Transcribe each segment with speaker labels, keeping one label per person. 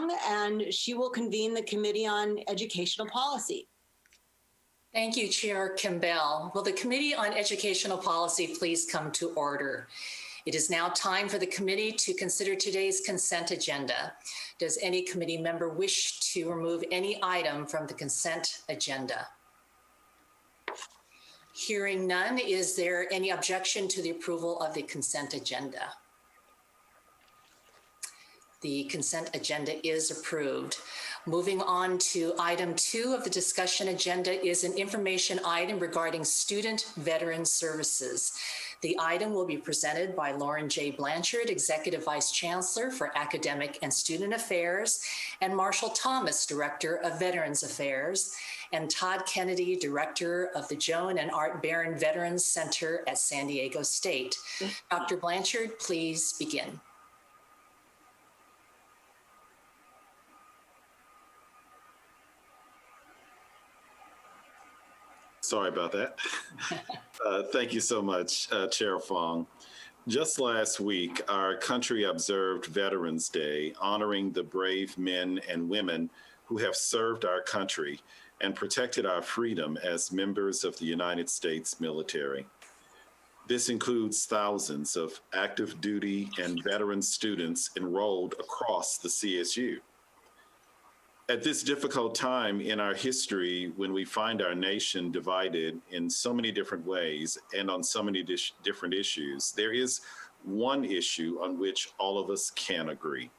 Speaker 1: Fong, and she will convene the Committee on Educational Policy.
Speaker 2: Thank you, Chair Kimbell. Will the Committee on Educational Policy please come to order? It is now time for the committee to consider today's consent agenda. Does any committee member wish to remove any item from the consent agenda? Hearing none, is there any objection to the approval of the consent agenda? The consent agenda is approved. Moving on to item 2 of the discussion agenda is an information item regarding student veteran services. The item will be presented by Lauren J. Blanchard, Executive Vice Chancellor for Academic and Student Affairs, and Marshall Thomas, Director of Veterans Affairs, and Todd Kennedy, Director of the Joan and Art Barron Veterans Center at San Diego State. Dr. Blanchard, please begin.
Speaker 3: Sorry about that. Thank you so much, Chair Fong. Just last week, our country observed Veterans Day, honoring the brave men and women who have served our country and protected our freedom as members of the United States military. This includes thousands of active duty and veteran students enrolled across the CSU. At this difficult time in our history, when we find our nation divided in so many different ways and on so many different issues, there is one issue on which all of us can agree: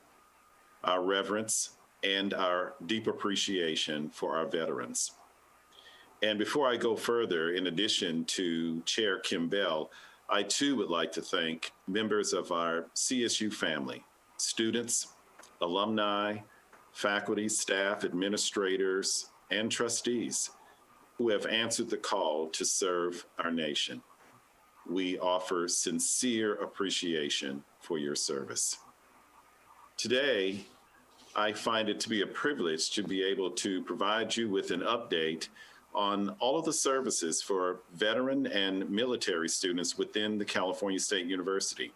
Speaker 3: our reverence and our deep appreciation for our veterans. And before I go further, in addition to Chair Kimbell, I too would like to thank members of our CSU family, students, alumni, faculty, staff, administrators, and trustees who have answered the call to serve our nation. We offer sincere appreciation for your service. Today, I find it to be a privilege to be able to provide you with an update on all of the services for veteran and military students within the California State University,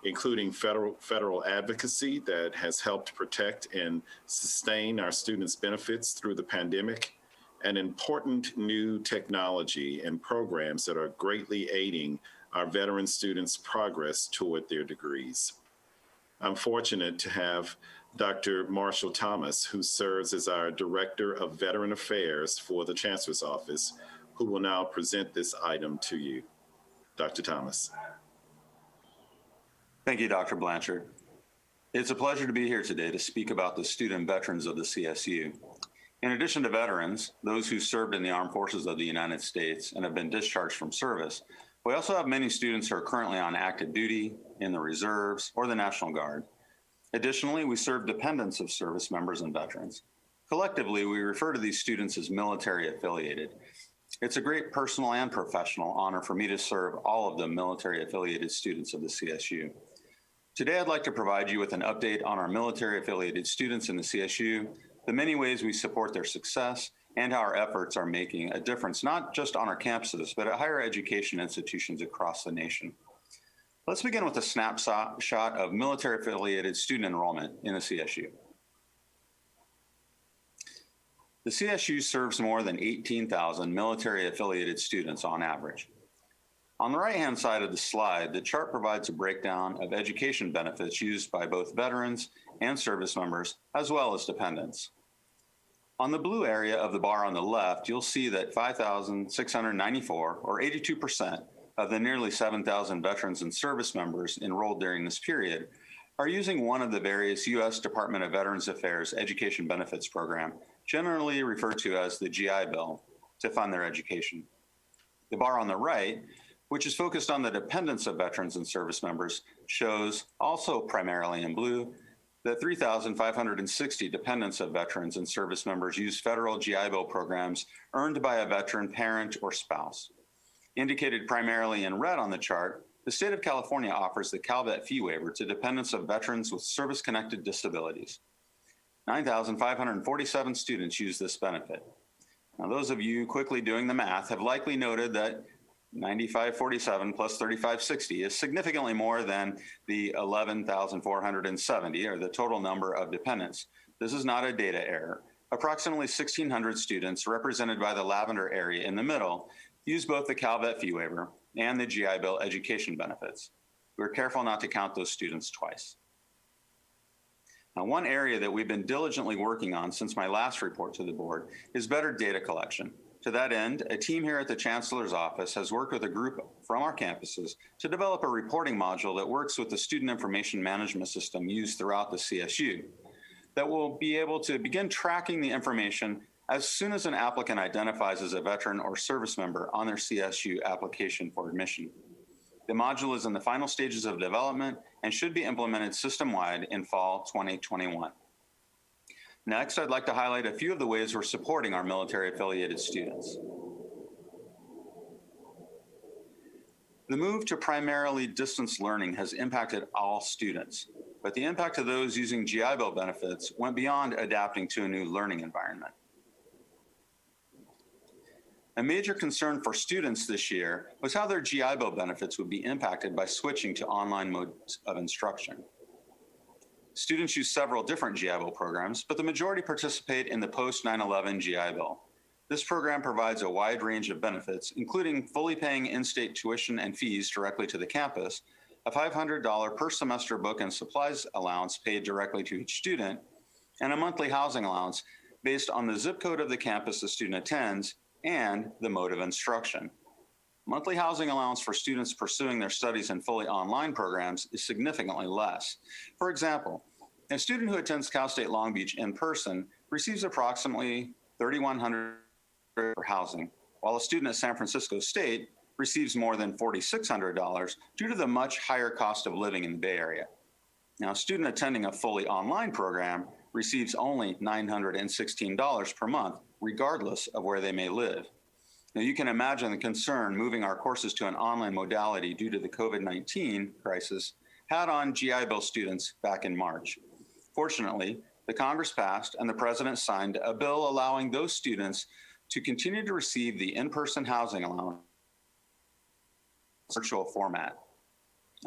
Speaker 3: including federal advocacy that has helped protect and sustain our students' benefits through the pandemic, and important new technology and programs that are greatly aiding our veteran students' progress toward their degrees. I'm fortunate to have Dr. Marshall Thomas, who serves as our Director of Veteran Affairs for the Chancellor's Office, who will now present this item to you. Dr. Thomas.
Speaker 4: Thank you, Dr. Blanchard. It's a pleasure to be here today to speak about the student veterans of the CSU. In addition to veterans, those who served in the armed forces of the United States and have been discharged from service, we also have many students who are currently on active duty, in the reserves, or the National Guard. Additionally, we serve dependents of service members and veterans. Collectively, we refer to these students as military affiliated. It's a great personal and professional honor for me to serve all of the military affiliated students of the CSU. Today, I'd like to provide you with an update on our military-affiliated students in the CSU, the many ways we support their success, and how our efforts are making a difference, not just on our campuses, but at higher education institutions across the nation. Let's begin with a snapshot of military-affiliated student enrollment in the CSU. The CSU serves more than 18,000 military-affiliated students on average. On the right-hand side of the slide, the chart provides a breakdown of education benefits used by both veterans and service members, as well as dependents. On the blue area of the bar on the left, you'll see that 5,694, or 82%, of the nearly 7,000 veterans and service members enrolled during this period are using one of the various U.S. Department of Veterans Affairs Education Benefits Program, generally referred to as the GI Bill, to fund their education. The bar on the right, which is focused on the dependents of veterans and service members, shows, also primarily in blue, that 3,560 dependents of veterans and service members use federal GI Bill programs earned by a veteran parent or spouse. Indicated primarily in red on the chart, the state of California offers the CalVet fee waiver to dependents of veterans with service-connected disabilities. 9,547 students use this benefit. Now, those of you quickly doing the math have likely noted that 9547 plus 3560 is significantly more than the 11,470, or the total number of dependents. This is not a data error. Approximately 1,600 students, represented by the lavender area in the middle, use both the Calvet fee waiver and the GI Bill education benefits. We're careful not to count those students twice. Now, one area that we've been diligently working on since my last report to the board is better data collection. To that end, a team here at the Chancellor's Office has worked with a group from our campuses to develop a reporting module that works with the student information management system used throughout the CSU that will be able to begin tracking the information as soon as an applicant identifies as a veteran or service member on their CSU application for admission. The module is in the final stages of development and should be implemented system-wide in fall 2021. Next, I'd like to highlight a few of the ways we're supporting our military-affiliated students. The move to primarily distance learning has impacted all students, but the impact of those using GI Bill benefits went beyond adapting to a new learning environment. A major concern for students this year was how their GI Bill benefits would be impacted by switching to online modes of instruction. Students use several different GI Bill programs, but the majority participate in the post 9/11 GI Bill. This program provides a wide range of benefits, including fully paying in-state tuition and fees directly to the campus, a $500 per semester book and supplies allowance paid directly to each student, and a monthly housing allowance based on the zip code of the campus the student attends and the mode of instruction. Monthly housing allowance for students pursuing their studies in fully online programs is significantly less. For example, a student who attends Cal State Long Beach in person receives approximately $3,100 for housing, while a student at San Francisco State receives more than $4,600 due to the much higher cost of living in the Bay Area. Now, a student attending a fully online program receives only $916 per month, regardless of where they may live. Now, you can imagine the concern moving our courses to an online modality due to the COVID-19 crisis had on GI Bill students back in March. Fortunately, the Congress passed and the President signed a bill allowing those students to continue to receive the in-person housing allowance in virtual format.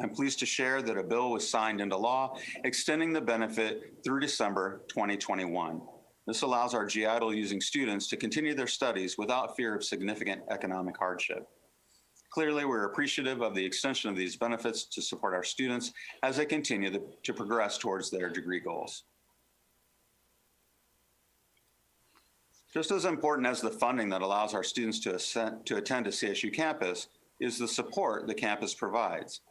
Speaker 4: I'm pleased to share that a bill was signed into law extending the benefit through December 2021. This allows our GI Bill using students to continue their studies without fear of significant economic hardship. Clearly, we're appreciative of the extension of these benefits to support our students as they continue to progress towards their degree goals. Just as important as the funding that allows our students to attend a CSU campus is the support the campus provides.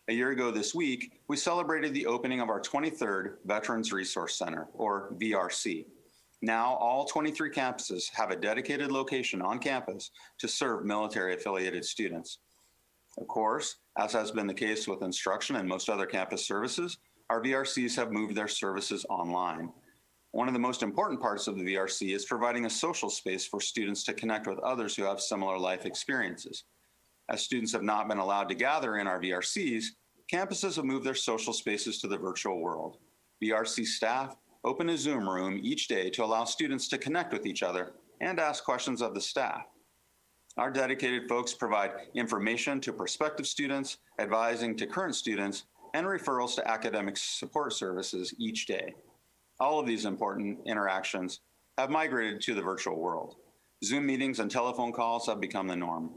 Speaker 4: A year ago this week, we celebrated the opening of our 23rd Veterans Resource Center, or VRC. Now, all 23 campuses have a dedicated location on campus to serve military-affiliated students. Of course, as has been the case with instruction and most other campus services, our VRCs have moved their services online. One of the most important parts of the VRC is providing a social space for students to connect with others who have similar life experiences. As students have not been allowed to gather in our VRCs, campuses have moved their social spaces to the virtual world. VRC staff open a Zoom room each day to allow students to connect with each other and ask questions of the staff. Our dedicated folks provide information to prospective students, advising to current students, and referrals to academic support services each day. All of these important interactions have migrated to the virtual world. Zoom meetings and telephone calls have become the norm.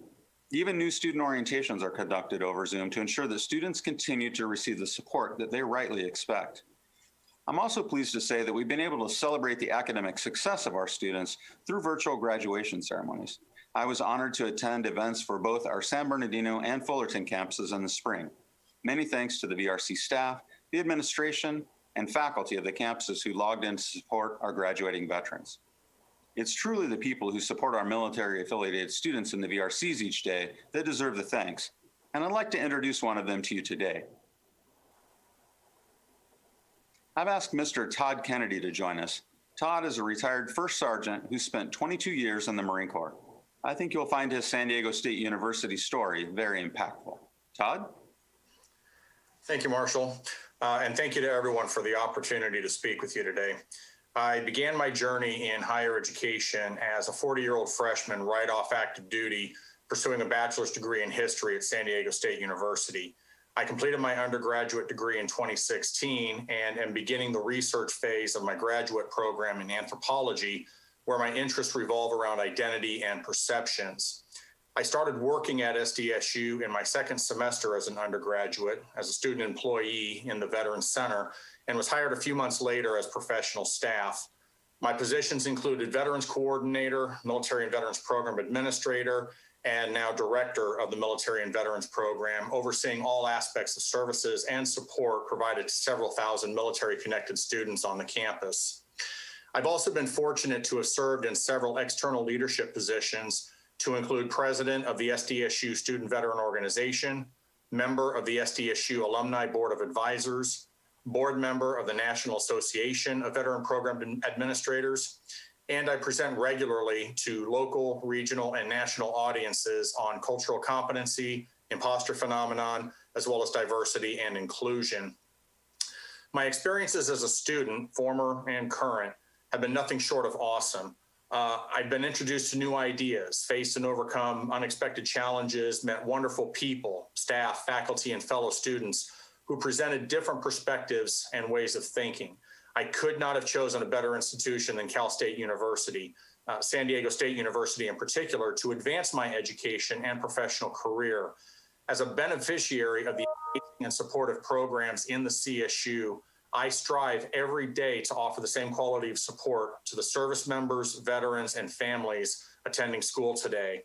Speaker 4: Even new student orientations are conducted over Zoom to ensure that students continue to receive the support that they rightly expect. I'm also pleased to say that we've been able to celebrate the academic success of our students through virtual graduation ceremonies. I was honored to attend events for both our San Bernardino and Fullerton campuses in the spring. Many thanks to the VRC staff, the administration, and faculty of the campuses who logged in to support our graduating veterans. It's truly the people who support our military-affiliated students in the VRCs each day that deserve the thanks, and I'd like to introduce one of them to you today. I've asked Mr. Todd Kennedy to join us. Todd is a retired first sergeant who spent 22 years in the Marine Corps. I think you'll find his San Diego State University story very impactful. Todd?
Speaker 5: Thank you, Marshall. And thank you to everyone for the opportunity to speak with you today. I began my journey in higher education as a 40-year-old freshman right off active duty, pursuing a bachelor's degree in history at San Diego State University. I completed my undergraduate degree in 2016 and am beginning the research phase of my graduate program in anthropology, where my interests revolve around identity and perceptions. I started working at SDSU in my second semester as an undergraduate, as a student employee in the Veterans Center, and was hired a few months later as professional staff. My positions included Veterans Coordinator, Military and Veterans Program Administrator, and now Director of the Military and Veterans Program, overseeing all aspects of services and support provided to several thousand military-connected students on the campus. I've also been fortunate to have served in several external leadership positions, to include President of the SDSU Student Veteran Organization, member of the SDSU Alumni Board of Advisors, board member of the National Association of Veteran Program Administrators, and I present regularly to local, regional, and national audiences on cultural competency, imposter phenomenon, as well as diversity and inclusion. My experiences as a student, former and current, have been nothing short of awesome. I've been introduced to new ideas, faced and overcome unexpected challenges, met wonderful people, staff, faculty, and fellow students who presented different perspectives and ways of thinking. I could not have chosen a better institution than Cal State University, San Diego State University in particular, to advance my education and professional career. As a beneficiary of the and supportive programs in the CSU, I strive every day to offer the same quality of support to the service members, veterans, and families attending school today.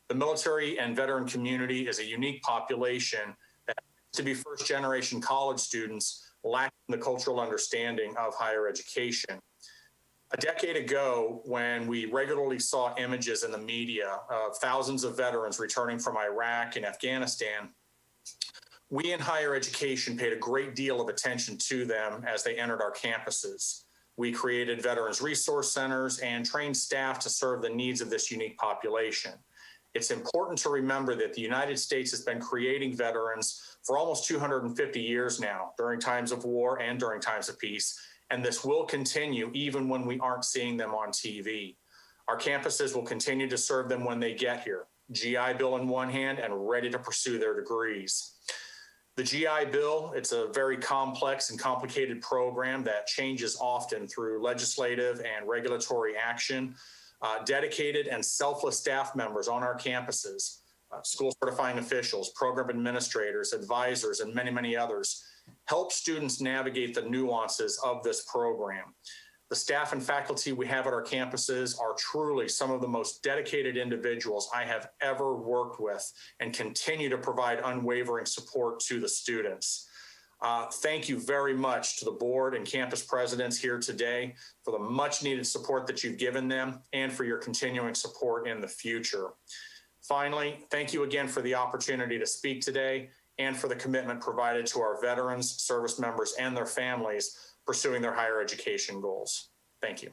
Speaker 5: The military and veteran community is a unique population that to be first-generation college students lacking the cultural understanding of higher education. A decade ago, when we regularly saw images in the media of thousands of veterans returning from Iraq and Afghanistan, we in higher education paid a great deal of attention to them as they entered our campuses. We created Veterans Resource Centers and trained staff to serve the needs of this unique population. It's important to remember that the United States has been creating veterans for almost 250 years now, during times of war and during times of peace, and this will continue even when we aren't seeing them on TV. Our campuses will continue to serve them when they get here, GI Bill in one hand and ready to pursue their degrees. The GI Bill, it's a very complex and complicated program that changes often through legislative and regulatory action. Dedicated and selfless staff members on our campuses, school certifying officials, program administrators, advisors, and many, many others help students navigate the nuances of this program. The staff and faculty we have at our campuses are truly some of the most dedicated individuals I have ever worked with and continue to provide unwavering support to the students. Thank you very much to the board and campus presidents here today for the much needed support that you've given them and for your continuing support in the future. Finally, thank you again for the opportunity to speak today and for the commitment provided to our veterans, service members, and their families pursuing their higher education goals. Thank you.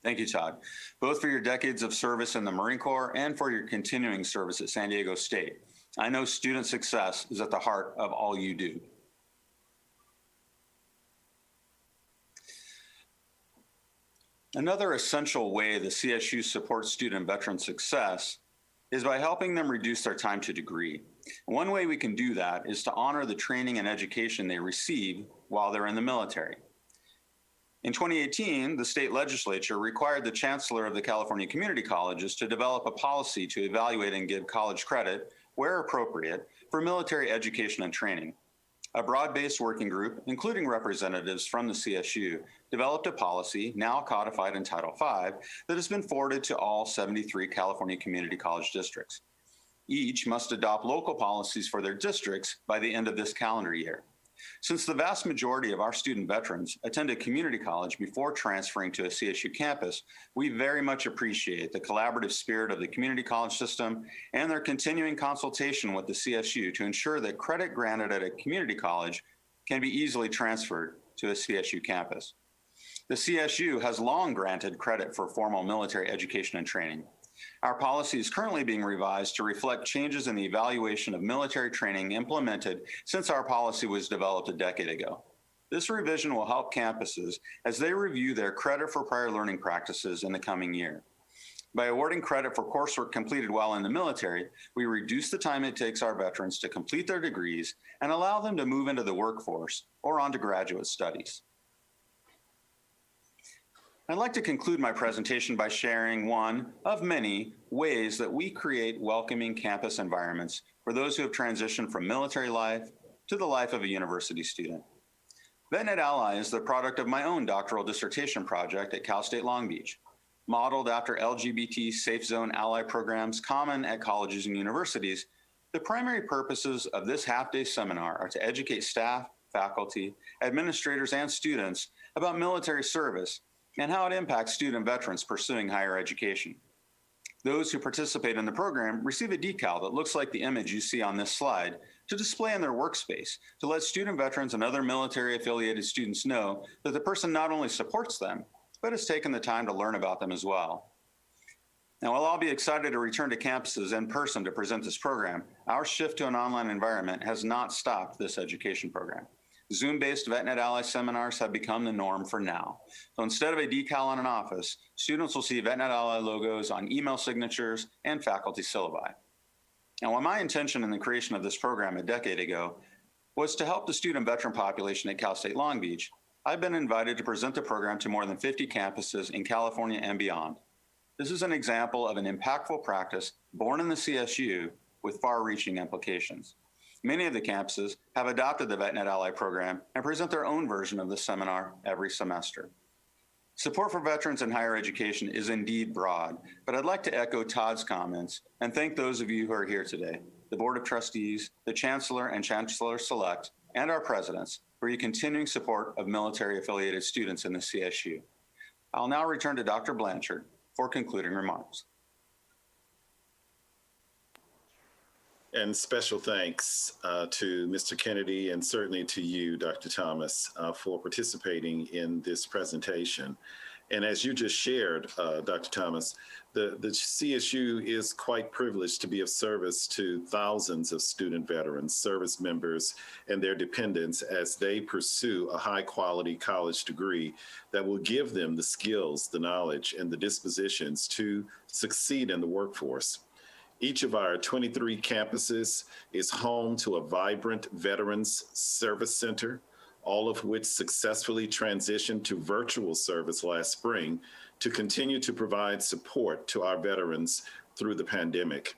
Speaker 4: Thank you, Todd, both for your decades of service in the Marine Corps and for your continuing service at San Diego State. I know student success is at the heart of all you do. Another essential way the CSU supports student veteran success is by helping them reduce their time to degree. One way we can do that is to honor the training and education they receive while they're in the military. In 2018, the state legislature required the chancellor of the California Community Colleges to develop a policy to evaluate and give college credit, where appropriate, for military education and training. A broad-based working group, including representatives from the CSU, developed a policy, now codified in Title V, that has been forwarded to all 73 California community college districts. Each must adopt local policies for their districts by the end of this calendar year. Since the vast majority of our student veterans attend a community college before transferring to a CSU campus, we very much appreciate the collaborative spirit of the community college system and their continuing consultation with the CSU to ensure that credit granted at a community college can be easily transferred to a CSU campus. The CSU has long granted credit for formal military education and training. Our policy is currently being revised to reflect changes in the evaluation of military training implemented since our policy was developed a decade ago. This revision will help campuses as they review their credit for prior learning practices in the coming year. By awarding credit for coursework completed while in the military, we reduce the time it takes our veterans to complete their degrees and allow them to move into the workforce or on to graduate studies. I'd like to conclude my presentation by sharing one of many ways that we create welcoming campus environments for those who have transitioned from military life to the life of a university student. VetNet Ally is the product of my own doctoral dissertation project at Cal State Long Beach, modeled after LGBT Safe Zone Ally programs common at colleges and universities. The primary purposes of this half-day seminar are to educate staff, faculty, administrators, and students about military service and how it impacts student veterans pursuing higher education. Those who participate in the program receive a decal that looks like the image you see on this slide to display in their workspace to let student veterans and other military-affiliated students know that the person not only supports them, but has taken the time to learn about them as well. Now, while I'll be excited to return to campuses in person to present this program, our shift to an online environment has not stopped this education program. Zoom-based VetNet Ally seminars have become the norm for now. So instead of a decal on an office, students will see VetNet Ally logos on email signatures and faculty syllabi. Now, while my intention in the creation of this program a decade ago was to help the student veteran population at Cal State Long Beach, I've been invited to present the program to more than 50 campuses in California and beyond. This is an example of an impactful practice born in the CSU with far-reaching implications. Many of the campuses have adopted the VetNet Ally program and present their own version of the seminar every semester. Support for veterans in higher education is indeed broad, but I'd like to echo Todd's comments and thank those of you who are here today, the Board of Trustees, the Chancellor and Chancellor-Select, and our presidents for your continuing support of military-affiliated students in the CSU. I'll now return to Dr. Blanchard for concluding remarks.
Speaker 3: And special thanks to Mr. Kennedy and certainly to you, Dr. Thomas, for participating in this presentation. And as you just shared, Dr. Thomas, the CSU is quite privileged to be of service to thousands of student veterans, service members, and their dependents as they pursue a high-quality college degree that will give them the skills, the knowledge, and the dispositions to succeed in the workforce. Each of our 23 campuses is home to a vibrant Veterans Service Center, all of which successfully transitioned to virtual service last spring to continue to provide support to our veterans through the pandemic.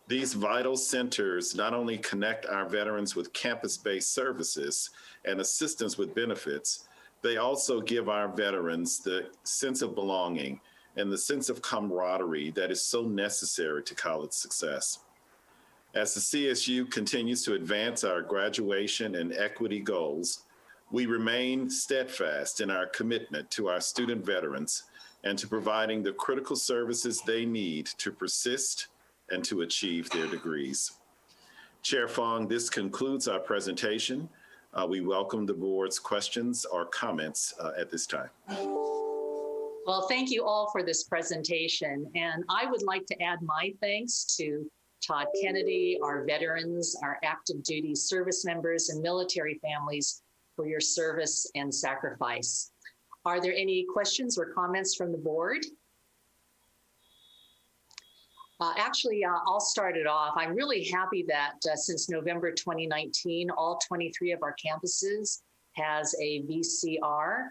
Speaker 3: These vital centers not only connect our veterans with campus-based services and assistance with benefits, they also give our veterans the sense of belonging and the sense of camaraderie that is so necessary to college success. As the CSU continues to advance our graduation and equity goals, we remain steadfast in our commitment to our student veterans and to providing the critical services they need to persist and to achieve their degrees. Chair Fong, this concludes our presentation. We welcome the board's questions or comments at this time.
Speaker 2: Well, thank you all for this presentation. And I would like to add my thanks to Todd Kennedy, our veterans, our active duty service members, and military families for your service and sacrifice. Are there any questions or comments from the board? I'll start it off. I'm really happy that since November 2019, all 23 of our campuses has a VCR.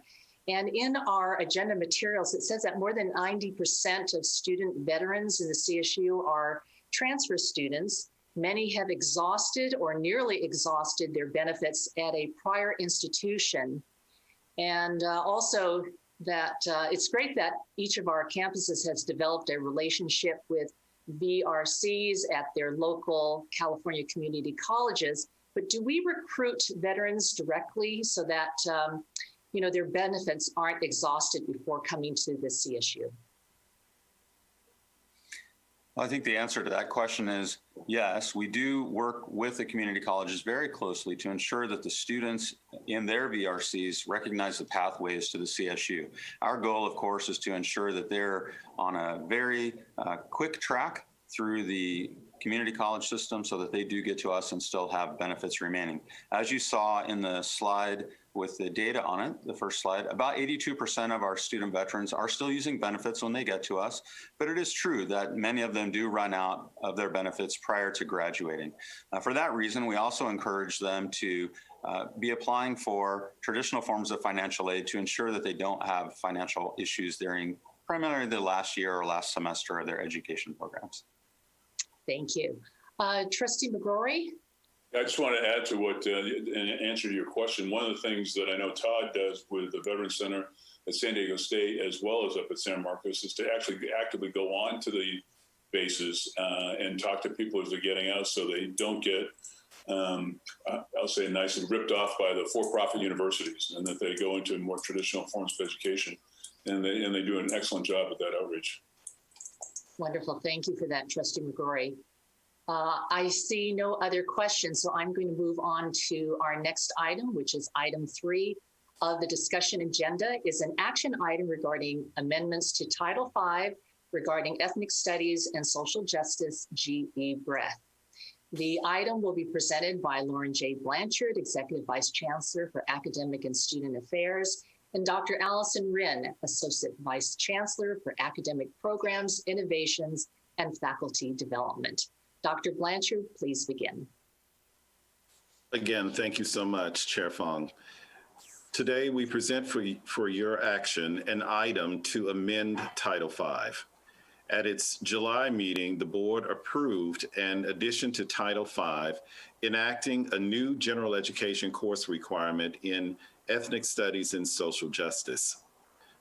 Speaker 2: And in our agenda materials, it says that more than 90% of student veterans in the CSU are transfer students. Many have exhausted or nearly exhausted their benefits at a prior institution. And also that it's great that each of our campuses has developed a relationship with VRCs at their local California community colleges. But do we recruit veterans directly so that their benefits aren't exhausted before coming to the CSU?
Speaker 4: I think the answer to that question is yes. We do work with the community colleges very closely to ensure that the students in their VRCs recognize the pathways to the CSU. Our goal, of course, is to ensure that they're on a very quick track through the community college system so that they do get to us and still have benefits remaining. As you saw in the slide with the data on it, the first slide. About 82% of our student veterans are still using benefits when they get to us, but it is true that many of them do run out of their benefits prior to graduating. For that reason, we also encourage them to be applying for traditional forms of financial aid to ensure that they don't have financial issues during primarily the last year or last semester of their education programs.
Speaker 2: Thank you. Trustee McGrory?
Speaker 6: I just want to add to what, in answer to your question, one of the things that I know Todd does with the Veterans Center at San Diego State, as well as up at San Marcos, is to actually actively go on to the bases and talk to people as they're getting out so they don't get, I'll say nicely, ripped off by the for-profit universities, and that they go into more traditional forms of education. And they do an excellent job at that outreach.
Speaker 2: Wonderful. Thank you for that, Trustee McGrory. I see no other questions, so I'm going to move on to our next item, which is item 3 of the discussion agenda, is an action item regarding amendments to Title V regarding ethnic studies and social justice, GE Breath. The item will be presented by Lauren J. Blanchard, Executive Vice Chancellor for Academic and Student Affairs, and Dr. Allison Wren, Associate Vice Chancellor for Academic Programs, Innovations, and Faculty Development. Dr. Blanchard, please begin.
Speaker 3: Again, thank you so much, Chair Fong. Today, we present for your action an item to amend Title V. At its July meeting, the board approved an addition to Title V, enacting a new general education course requirement in ethnic studies and social justice.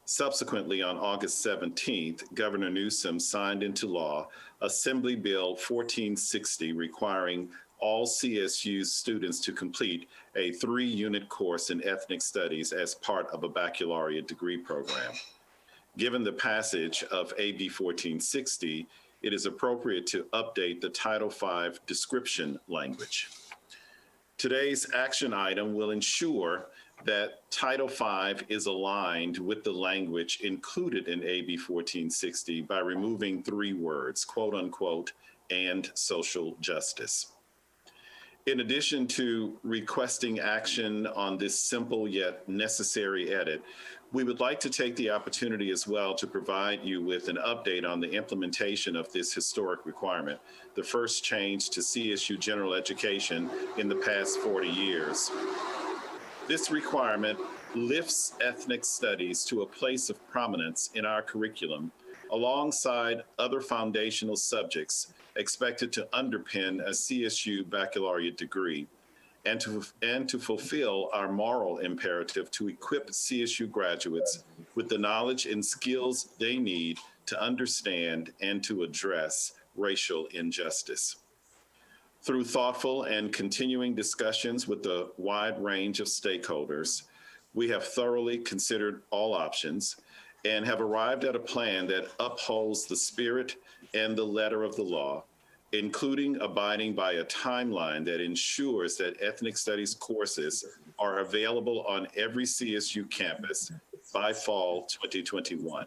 Speaker 3: Subsequently, on August 17th, Governor Newsom signed into law Assembly Bill 1460, requiring all CSU students to complete a 3-unit course in ethnic studies as part of a baccalaureate degree program. Given the passage of AB 1460, it is appropriate to update the Title V description language. Today's action item will ensure that Title V is aligned with the language included in AB 1460 by removing 3 words, quote unquote, and social justice. In addition to requesting action on this simple yet necessary edit, we would like to take the opportunity as well to provide you with an update on the implementation of this historic requirement, the first change to CSU general education in the past 40 years. This requirement lifts ethnic studies to a place of prominence in our curriculum, alongside other foundational subjects expected to underpin a CSU baccalaureate degree, and to fulfill our moral imperative to equip CSU graduates with the knowledge and skills they need to understand and to address racial injustice. Through thoughtful and continuing discussions with a wide range of stakeholders, we have thoroughly considered all options and have arrived at a plan that upholds the spirit and the letter of the law, including abiding by a timeline that ensures that ethnic studies courses are available on every CSU campus by fall 2021.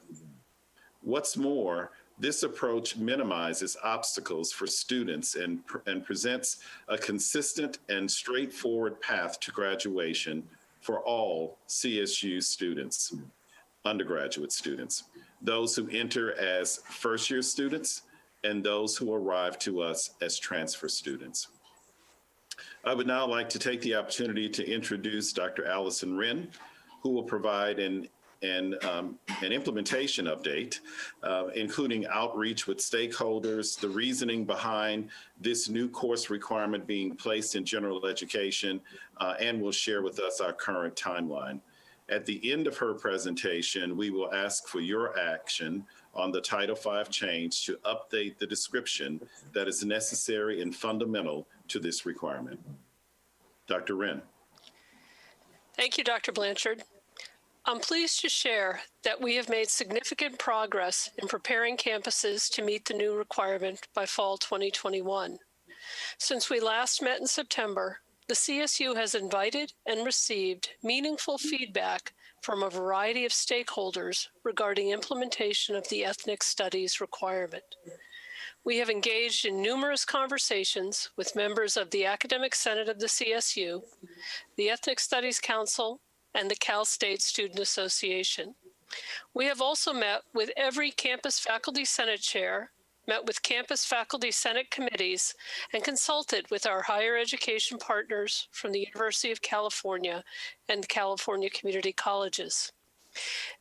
Speaker 3: What's more, this approach minimizes obstacles for students and presents a consistent and straightforward path to graduation for all CSU students, undergraduate students, those who enter as first-year students, and those who arrive to us as transfer students. I would now like to take the opportunity to introduce Dr. Allison Wren, who will provide an implementation update, including outreach with stakeholders, the reasoning behind this new course requirement being placed in general education, and will share with us our current timeline. At the end of her presentation, we will ask for your action on the Title V change to update the description that is necessary and fundamental to this requirement. Dr. Wren.
Speaker 7: Thank you, Dr. Blanchard. I'm pleased to share that we have made significant progress in preparing campuses to meet the new requirement by fall 2021. Since we last met in September, the CSU has invited and received meaningful feedback from a variety of stakeholders regarding implementation of the ethnic studies requirement. We have engaged in numerous conversations with members of the Academic Senate of the CSU, the Ethnic Studies Council, and the Cal State Student Association. We have also met with every campus faculty senate chair, met with campus faculty senate committees, and consulted with our higher education partners from the University of California and California Community Colleges.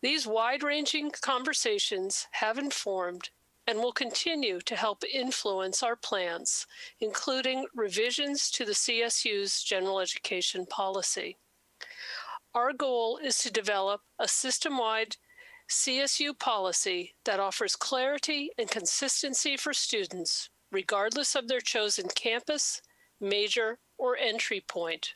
Speaker 7: These wide-ranging conversations have informed and will continue to help influence our plans, including revisions to the CSU's general education policy. Our goal is to develop a system-wide CSU policy that offers clarity and consistency for students, regardless of their chosen campus, major, or entry point.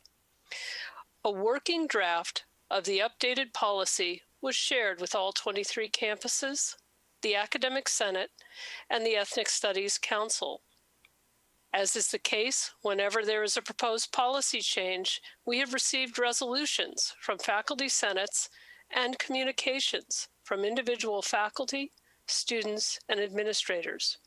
Speaker 7: A working draft of the updated policy was shared with all 23 campuses, the Academic Senate, and the Ethnic Studies Council. As is the case, whenever there is a proposed policy change, we have received resolutions from faculty senates and communications from individual faculty, students, and administrators.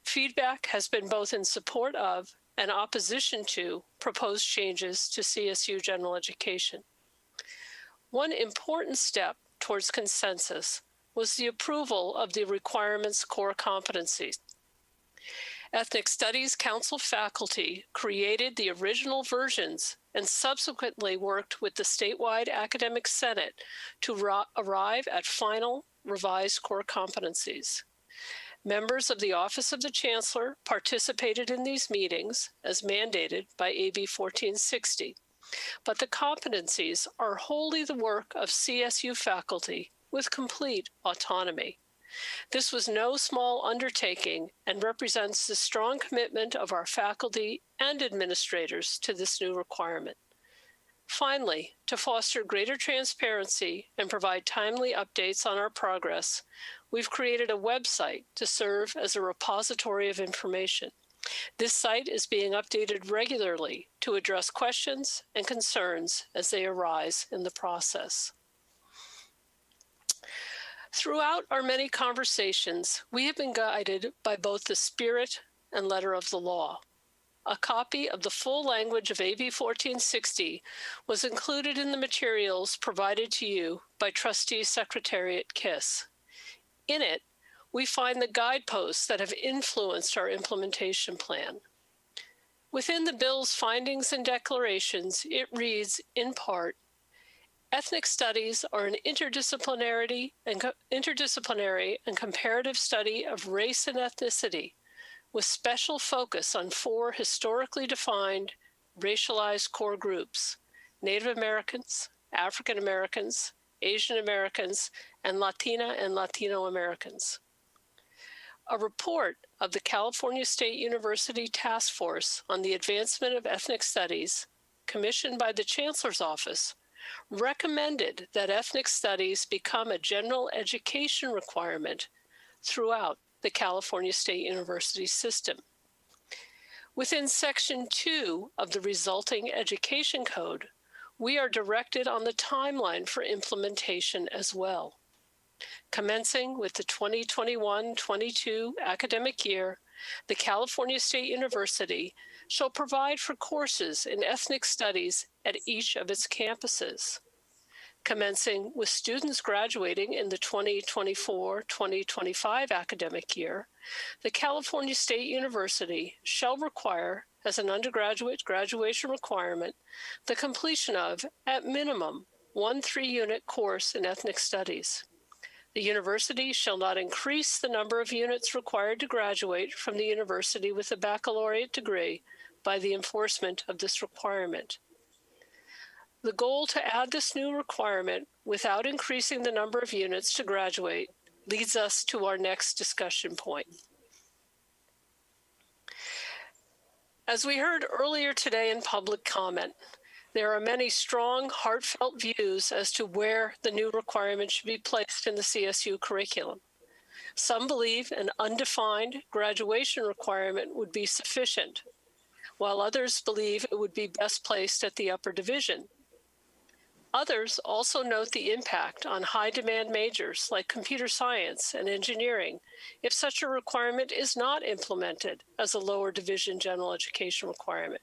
Speaker 7: Feedback has been both in support of and opposition to proposed changes to CSU general education. One important step towards consensus was the approval of the requirements core competencies. Ethnic Studies Council faculty created the original versions and subsequently worked with the statewide Academic Senate to arrive at final revised core competencies. Members of the Office of the Chancellor participated in these meetings as mandated by AB 1460, but the competencies are wholly the work of CSU faculty with complete autonomy. This was no small undertaking and represents the strong commitment of our faculty and administrators to this new requirement. Finally, to foster greater transparency and provide timely updates on our progress, we've created a website to serve as a repository of information. This site is being updated regularly to address questions and concerns as they arise in the process. Throughout our many conversations, we have been guided by both the spirit and letter of the law. A copy of the full language of AB 1460 was included in the materials provided to you by Trustee Secretariat KISS. In it, we find the guideposts that have influenced our implementation plan. Within the bill's findings and declarations, it reads, in part, ethnic studies are an interdisciplinary and comparative study of race and ethnicity, with special focus on 4 historically defined racialized core groups: Native Americans, African Americans, Asian Americans, and Latina and Latino Americans. A report of the California State University Task Force on the Advancement of Ethnic Studies, commissioned by the Chancellor's Office, recommended that ethnic studies become a general education requirement throughout the California State University system. Within Section 2 of the resulting Education Code, we are directed on the timeline for implementation as well. Commencing with the 2021-22 academic year, the California State University shall provide for courses in ethnic studies at each of its campuses. Commencing with students graduating in the 2024-2025 academic year, the California State University shall require, as an undergraduate graduation requirement, the completion of, at minimum, 1 3-unit course in ethnic studies. The university shall not increase the number of units required to graduate from the university with a baccalaureate degree by the enforcement of this requirement. The goal to add this new requirement without increasing the number of units to graduate leads us to our next discussion point. As we heard earlier today in public comment, there are many strong, heartfelt views as to where the new requirement should be placed in the CSU curriculum. Some believe an undefined graduation requirement would be sufficient, while others believe it would be best placed at the upper division. Others also note the impact on high-demand majors like computer science and engineering if such a requirement is not implemented as a lower division general education requirement.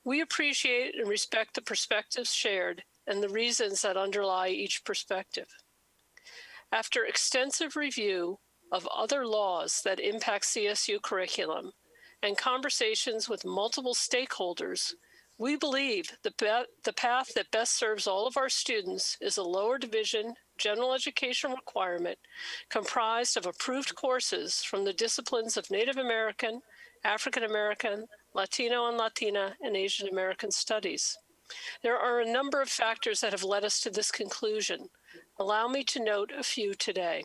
Speaker 7: We appreciate and respect the perspectives shared and the reasons that underlie each perspective. After extensive review of other laws that impact CSU curriculum and conversations with multiple stakeholders, we believe the path that best serves all of our students is a lower division general education requirement comprised of approved courses from the disciplines of Native American, African American, Latino and Latina, and Asian American studies. There are a number of factors that have led us to this conclusion. Allow me to note a few today.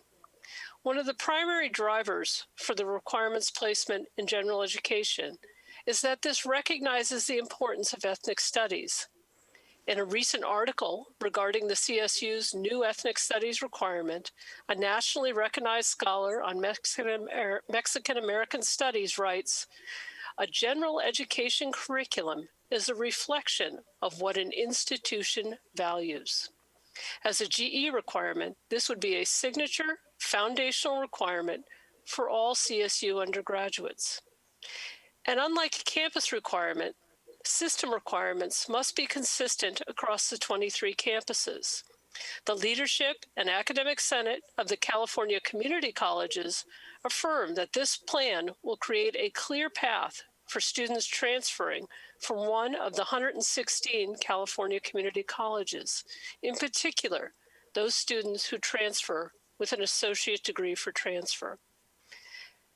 Speaker 7: One of the primary drivers for the requirements placement in general education is that this recognizes the importance of ethnic studies. In a recent article regarding the CSU's new ethnic studies requirement, a nationally recognized scholar on Mexican American studies writes, "A general education curriculum is a reflection of what an institution values." As a GE requirement, this would be a signature foundational requirement for all CSU undergraduates. And unlike a campus requirement, system requirements must be consistent across the 23 campuses. The leadership and academic senate of the California community colleges affirm that this plan will create a clear path for students transferring from one of the 116 California community colleges, in particular, those students who transfer with an associate degree for transfer.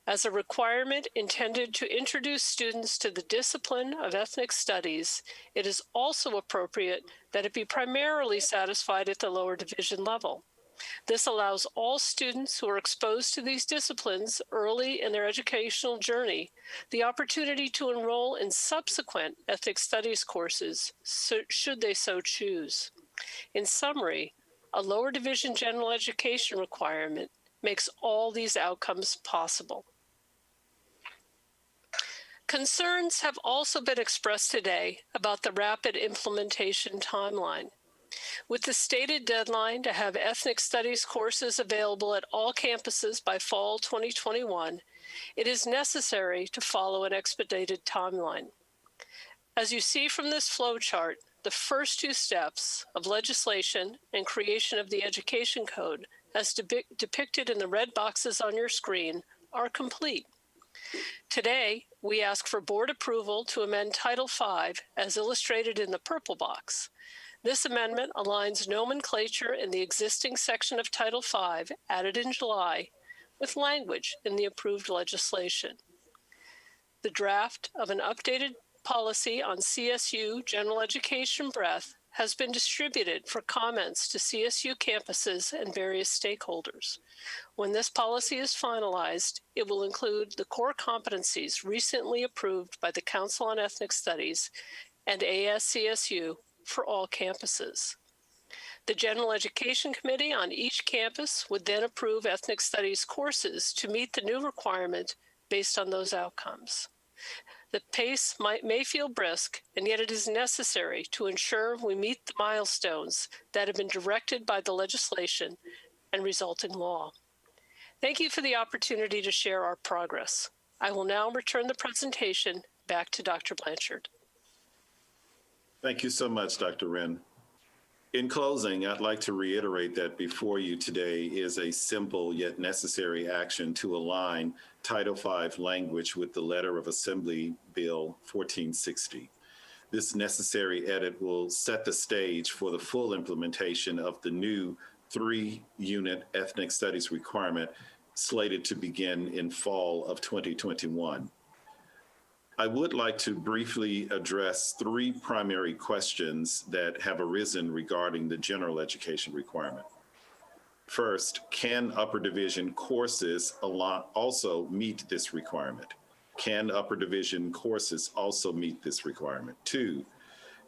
Speaker 7: As a requirement intended to introduce students to the discipline of ethnic studies, it is also appropriate that it be primarily satisfied at the lower division level. This allows all students who are exposed to these disciplines early in their educational journey the opportunity to enroll in subsequent ethnic studies courses, should they so choose. In summary, a lower division general education requirement makes all these outcomes possible. Concerns have also been expressed today about the rapid implementation timeline. With the stated deadline to have ethnic studies courses available at all campuses by fall 2021, it is necessary to follow an expedited timeline. As you see from this flowchart, the first two steps of legislation and creation of the Education Code, as depicted in the red boxes on your screen, are complete. Today, we ask for board approval to amend Title V as illustrated in the purple box. This amendment aligns nomenclature in the existing section of Title V added in July with language in the approved legislation. The draft of an updated policy on CSU general education breadth has been distributed for comments to CSU campuses and various stakeholders. When this policy is finalized, it will include the core competencies recently approved by the Council on Ethnic Studies and ASCSU for all campuses. The General Education Committee on each campus would then approve ethnic studies courses to meet the new requirement based on those outcomes. The pace may feel brisk, and yet it is necessary to ensure we meet the milestones that have been directed by the legislation and resulting law. Thank you for the opportunity to share our progress. I will now return the presentation back to Dr. Blanchard.
Speaker 3: Thank you so much, Dr. Wren. In closing, I'd like to reiterate that before you today is a simple yet necessary action to align Title V language with the letter of Assembly Bill 1460. This necessary edit will set the stage for the full implementation of the new 3-unit ethnic studies requirement slated to begin in fall of 2021. I would like to briefly address 3 primary questions that have arisen regarding the general education requirement. First, can upper division courses also meet this requirement? Can upper division courses also meet this requirement? 2,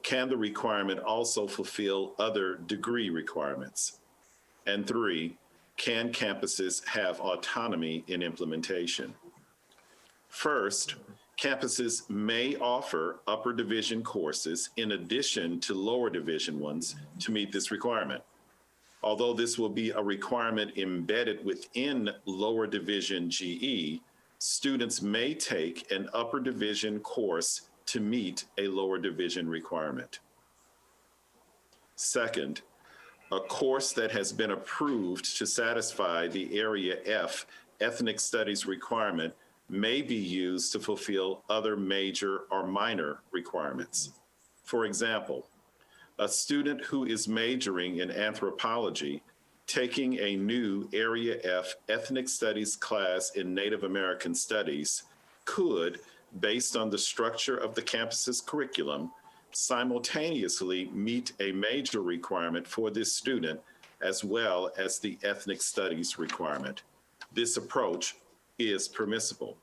Speaker 3: can the requirement also fulfill other degree requirements? And 3, can campuses have autonomy in implementation? First, campuses may offer upper division courses in addition to lower division ones to meet this requirement. Although this will be a requirement embedded within lower division GE, students may take an upper division course to meet a lower division requirement. Second, a course that has been approved to satisfy the Area F ethnic studies requirement may be used to fulfill other major or minor requirements. For example, a student who is majoring in anthropology taking a new Area F ethnic studies class in Native American studies could, based on the structure of the campus's curriculum, simultaneously meet a major requirement for this student as well as the ethnic studies requirement. This approach is permissible.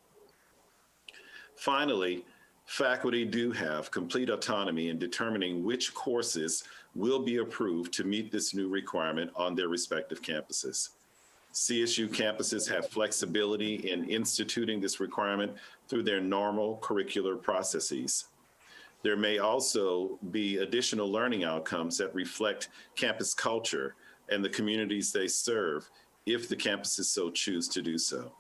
Speaker 3: Finally, faculty do have complete autonomy in determining which courses will be approved to meet this new requirement on their respective campuses. CSU campuses have flexibility in instituting this requirement through their normal curricular processes. There may also be additional learning outcomes that reflect campus culture and the communities they serve if the campuses so choose to do so.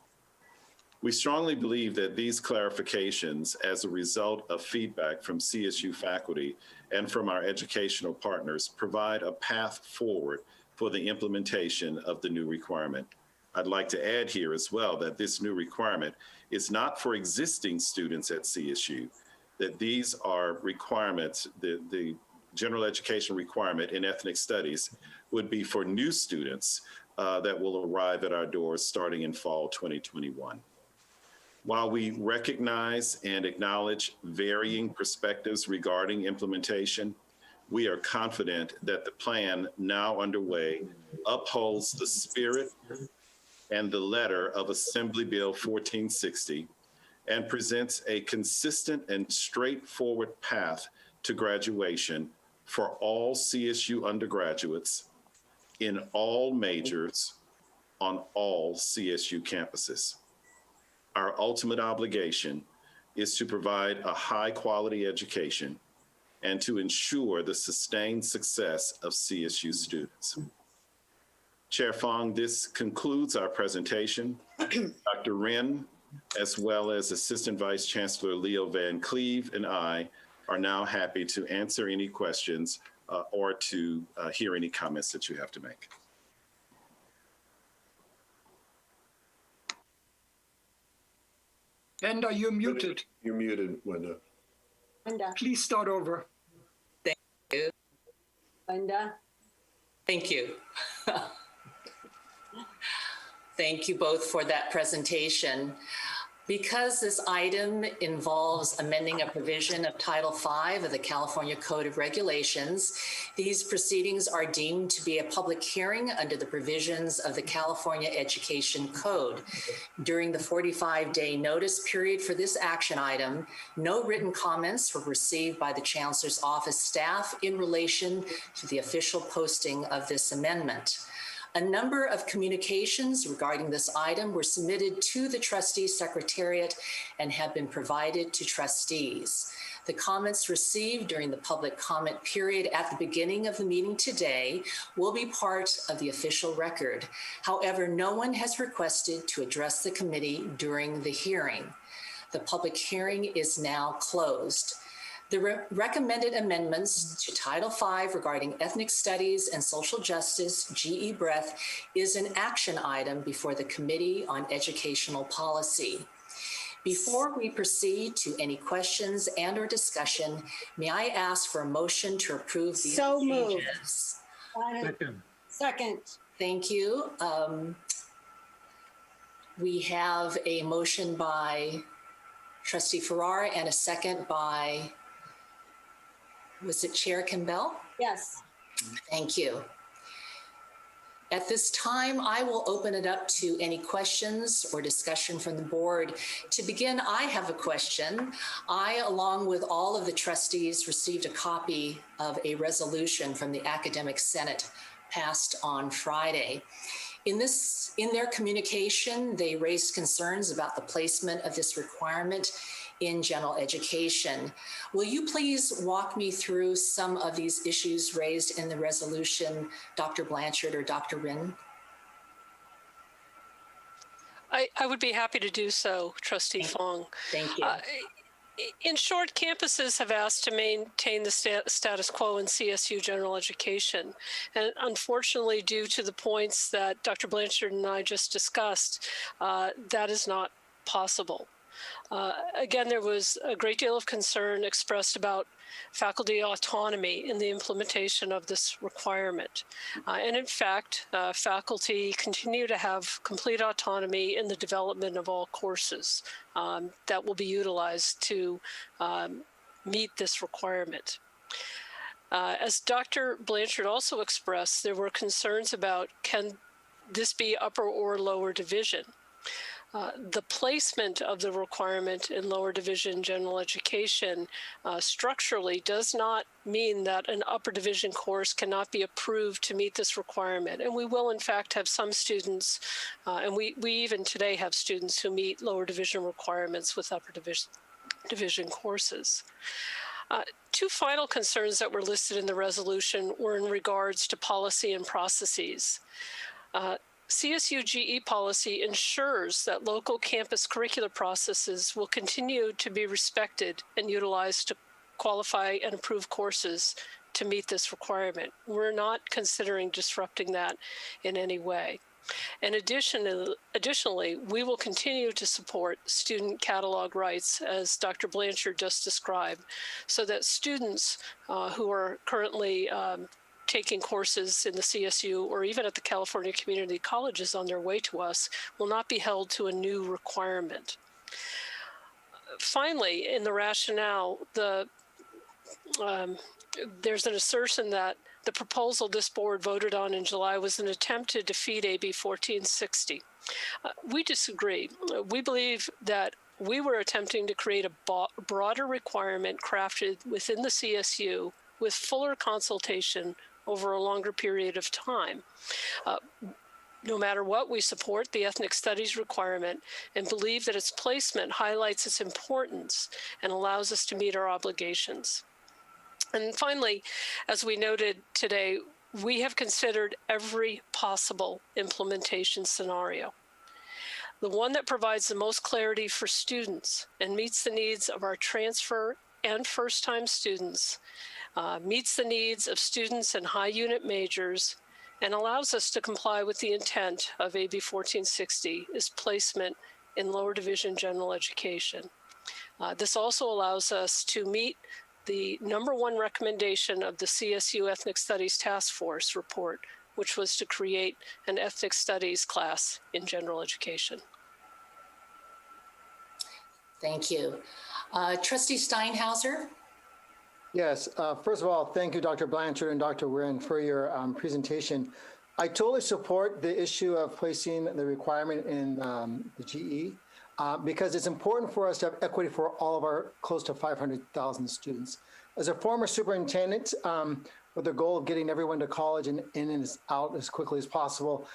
Speaker 3: We strongly believe that these clarifications, as a result of feedback from CSU faculty and from our educational partners, provide a path forward for the implementation of the new requirement. I'd like to add here as well that this new requirement is not for existing students at CSU, that these are requirements, the general education requirement in ethnic studies would be for new students that will arrive at our doors starting in fall 2021. While we recognize and acknowledge varying perspectives regarding implementation, we are confident that the plan now underway upholds the spirit and the letter of Assembly Bill 1460 and presents a consistent and straightforward path to graduation for all CSU undergraduates in all majors on all CSU campuses. Our ultimate obligation is to provide a high-quality education and to ensure the sustained success of CSU students. Chair Fong, this concludes our presentation. Dr. Wren, as well as Assistant Vice Chancellor Leo Van Cleve and I are now happy to answer any questions or to hear any comments that you have to make.
Speaker 8: Linda, you're muted.
Speaker 9: You're muted, Linda.
Speaker 1: Linda,
Speaker 8: Please start over.
Speaker 1: Linda.
Speaker 2: Thank you. Thank you both for that presentation. Because this item involves amending a provision of Title V of the California Code of Regulations, these proceedings are deemed to be a public hearing under the provisions of the California Education Code. During the 45-day notice period for this action item, no written comments were received by the Chancellor's Office staff in relation to the official posting of this amendment. A number of communications regarding this item were submitted to the Trustee Secretariat and have been provided to trustees. The comments received during the public comment period at the beginning of the meeting today will be part of the official record. However, no one has requested to address the committee during the hearing. The public hearing is now closed. The recommended amendments to Title V regarding ethnic studies and social justice, GE Breath, is an action item before the Committee on Educational Policy. Before we proceed to any questions and/or discussion, may I ask for a motion to approve these
Speaker 1: So moved.
Speaker 2: changes?
Speaker 1: Second.
Speaker 2: Thank you. We have a motion by Trustee Farrar and a second by, was it Chair Campbell?
Speaker 1: Yes.
Speaker 2: Thank you. At this time, I will open it up to any questions or discussion from the board. To begin, I have a question. I, along with all of the trustees, received a copy of a resolution from the Academic Senate passed on Friday. In their communication, they raised concerns about the placement of this requirement in general education. Will you please walk me through some of these issues raised in the resolution, Dr. Blanchard or Dr. Wren?
Speaker 7: I would be happy to do so, Trustee Fong.
Speaker 2: Thank you.
Speaker 7: In short, campuses have asked to maintain the status quo in CSU general education. And unfortunately, due to the points that Dr. Blanchard and I just discussed, that is not possible. Again, there was a great deal of concern expressed about faculty autonomy in the implementation of this requirement. And in fact, faculty continue to have complete autonomy in the development of all courses that will be utilized to meet this requirement. As Dr. Blanchard also expressed, there were concerns about, can this be upper or lower division? The placement of the requirement in lower division general education structurally does not mean that an upper division course cannot be approved to meet this requirement. And we will, in fact, have some students, and we even today have students who meet lower division requirements with upper division courses. Two final concerns that were listed in the resolution were in regards to policy and processes. CSU GE policy ensures that local campus curricular processes will continue to be respected and utilized to qualify and approve courses to meet this requirement. We're not considering disrupting that in any way. And additionally, we will continue to support student catalog rights, as Dr. Blanchard just described, so that students who are currently taking courses in the CSU or even at the California Community Colleges on their way to us will not be held to a new requirement. Finally, in the rationale, there's an assertion that the proposal this board voted on in July was an attempt to defeat AB 1460. We disagree. We believe that we were attempting to create a broader requirement crafted within the CSU with fuller consultation over a longer period of time. No matter what, we support the ethnic studies requirement and believe that its placement highlights its importance and allows us to meet our obligations. And finally, as we noted today, we have considered every possible implementation scenario. The one that provides the most clarity for students and meets the needs of our transfer and first-time students, meets the needs of students in high unit majors, and allows us to comply with the intent of AB 1460 is placement in lower division general education. This also allows us to meet the #1 recommendation of the CSU Ethnic Studies Task Force report, which was to create an ethnic studies class in general education.
Speaker 2: Thank you. Trustee Steinhauser?
Speaker 8: Yes, first of all, thank you, Dr. Blanchard and Dr. Wren, for your presentation. I totally support the issue of placing the requirement in the GE because it's important for us to have equity for all of our close to 500,000 students. As a former superintendent, with the goal of getting everyone to college and in and out as quickly as possible,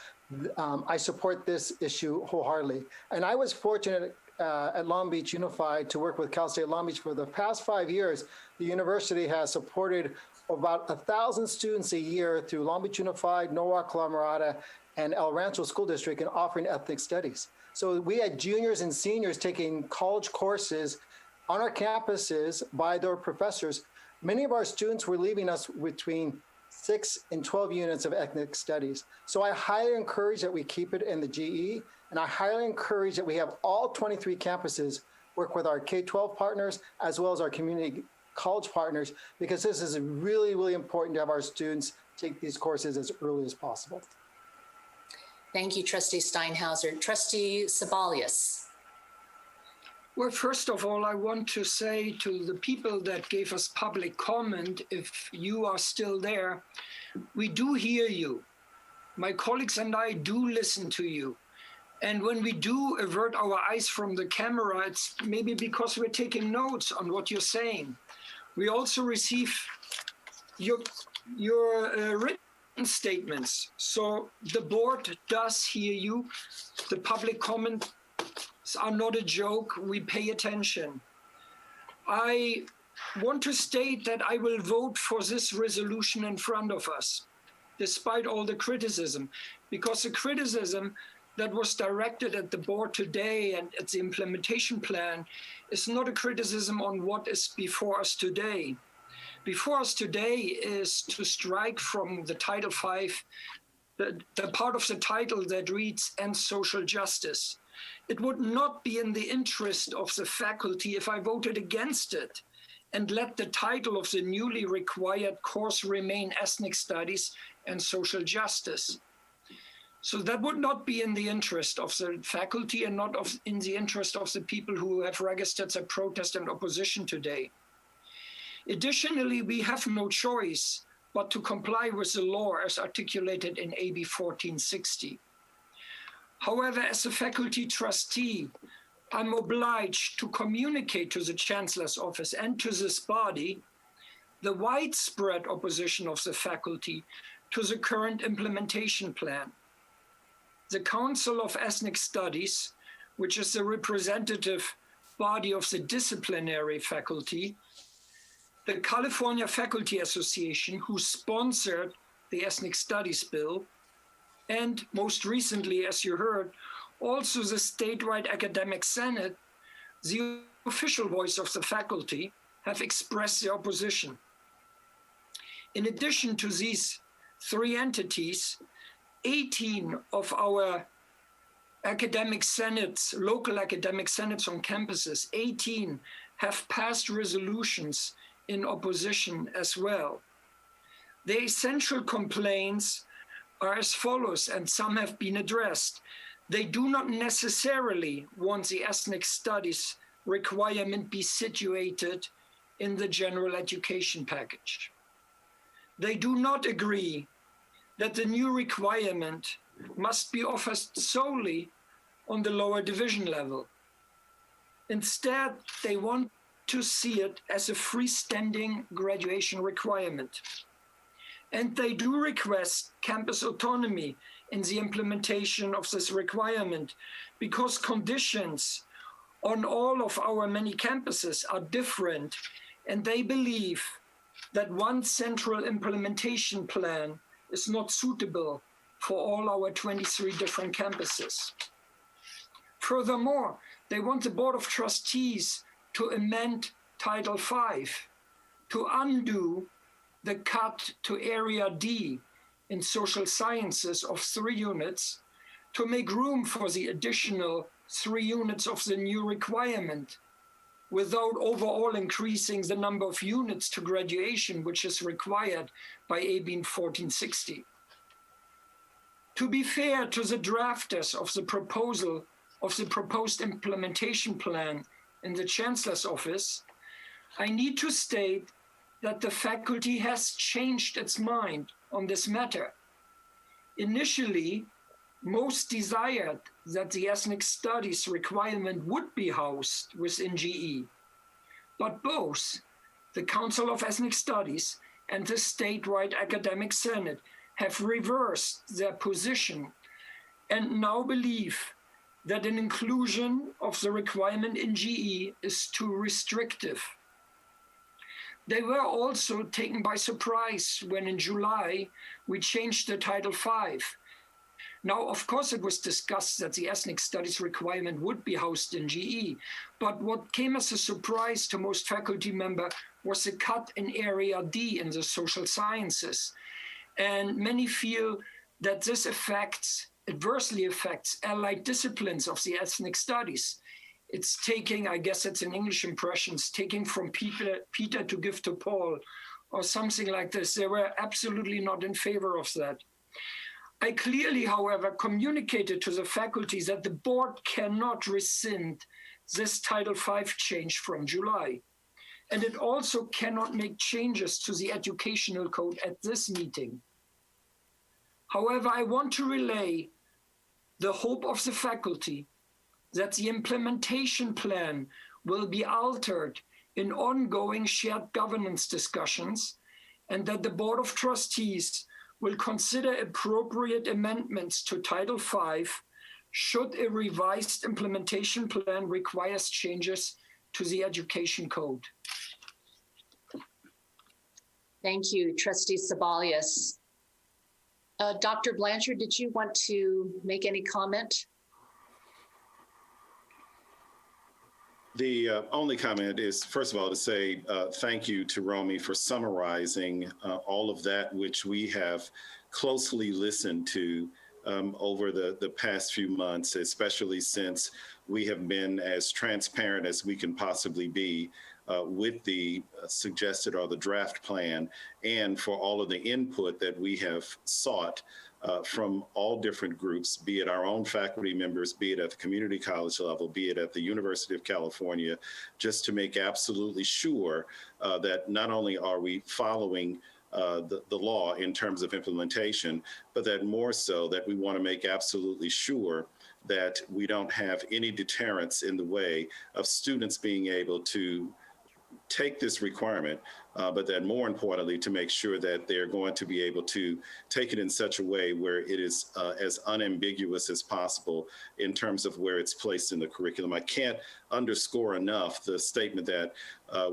Speaker 8: I support this issue wholeheartedly. And I was fortunate at Long Beach Unified to work with Cal State Long Beach for the past 5 years. The university has supported about 1,000 students a year through Long Beach Unified, Norwalk La Mirada, and El Rancho School District in offering ethnic studies. So we had juniors and seniors taking college courses on our campuses by their professors. Many of our students were leaving us between 6 and 12 units of ethnic studies. So I highly encourage that we keep it in the GE, and I highly encourage that we have all 23 campuses work with our K-12 partners as well as our community college partners, because this is really, really important to have our students take these courses as early as possible.
Speaker 2: Thank you, Trustee Steinhauser. Trustee Sebelius.
Speaker 9: Well, first of all, I want to say to the people that gave us public comment, if you are still there, we do hear you. My colleagues and I do listen to you. And when we do avert our eyes from the camera, it's maybe because we're taking notes on what you're saying. We also receive your written statements. So the board does hear you. The public comments are not a joke. We pay attention. I want to state that I will vote for this resolution in front of us, despite all the criticism, because the criticism that was directed at the board today and at the implementation plan is not a criticism on what is before us today. Before us today is to strike from the Title V the part of the title that reads "and social justice." It would not be in the interest of the faculty if I voted against it and let the title of the newly required course remain Ethnic Studies and Social Justice. So that would not be in the interest of the faculty and not in the interest of the people who have registered their protest and opposition today. Additionally, we have no choice but to comply with the law as articulated in AB 1460. However, as a faculty trustee, I'm obliged to communicate to the Chancellor's office and to this body the widespread opposition of the faculty to the current implementation plan. The Council of Ethnic Studies, which is the representative body of the disciplinary faculty, the California Faculty Association, who sponsored the Ethnic Studies Bill, and most recently, as you heard, also the statewide Academic Senate, the official voice of the faculty, have expressed their opposition. In addition to these three entities, 18 of our academic senates, local academic senates on campuses, 18 have passed resolutions in opposition as well. The essential complaints are as follows, and some have been addressed. They do not necessarily want the ethnic studies requirement be situated in the general education package. They do not agree that the new requirement must be offered solely on the lower division level. Instead, they want to see it as a freestanding graduation requirement. And they do request campus autonomy in the implementation of this requirement because conditions on all of our many campuses are different, and they believe that one central implementation plan is not suitable for all our 23 different campuses. Furthermore, they want the Board of Trustees to amend Title V to undo the cut to Area D in social sciences of 3 units to make room for the additional 3 units of the new requirement without overall increasing the number of units to graduation, which is required by AB 1460. To be fair to the drafters of the proposal of the proposed implementation plan in the Chancellor's office, I need to state that the faculty has changed its mind on this matter. Initially, most desired that the ethnic studies requirement would be housed within GE, but both the Council of Ethnic Studies and the statewide Academic Senate have reversed their position and now believe that an inclusion of the requirement in GE is too restrictive. They were also taken by surprise when in July we changed the Title V. Now, of course, it was discussed that the ethnic studies requirement would be housed in GE, but what came as a surprise to most faculty members was a cut in Area D in the social sciences. And many feel that this adversely affects allied disciplines of the ethnic studies. It's taking, I guess it's an English impression, it's taking from Peter to give to Paul, or something like this. They were absolutely not in favor of that. I clearly, however, communicated to the faculty that the board cannot rescind this Title V change from July. And it also cannot make changes to the educational code at this meeting. However, I want to relay the hope of the faculty that the implementation plan will be altered in ongoing shared governance discussions, and that the Board of Trustees will consider appropriate amendments to Title V should a revised implementation plan require changes to the education code.
Speaker 2: Thank you, Trustee Sebelius. Dr. Blanchard, did you want to make any comment?
Speaker 3: The only comment is, first of all, to say thank you to Romy for summarizing all of that which we have closely listened to over the past few months, especially since we have been as transparent as we can possibly be with the suggested or the draft plan, and for all of the input that we have sought from all different groups, be it our own faculty members, be it at the community college level, be it at the University of California, just to make absolutely sure that not only are we following the law in terms of implementation, but that more so that we want to make absolutely sure that we don't have any deterrence in the way of students being able to take this requirement, but then more importantly, to make sure that they're going to be able to take it in such a way where it is as unambiguous as possible in terms of where it's placed in the curriculum. I can't underscore enough the statement that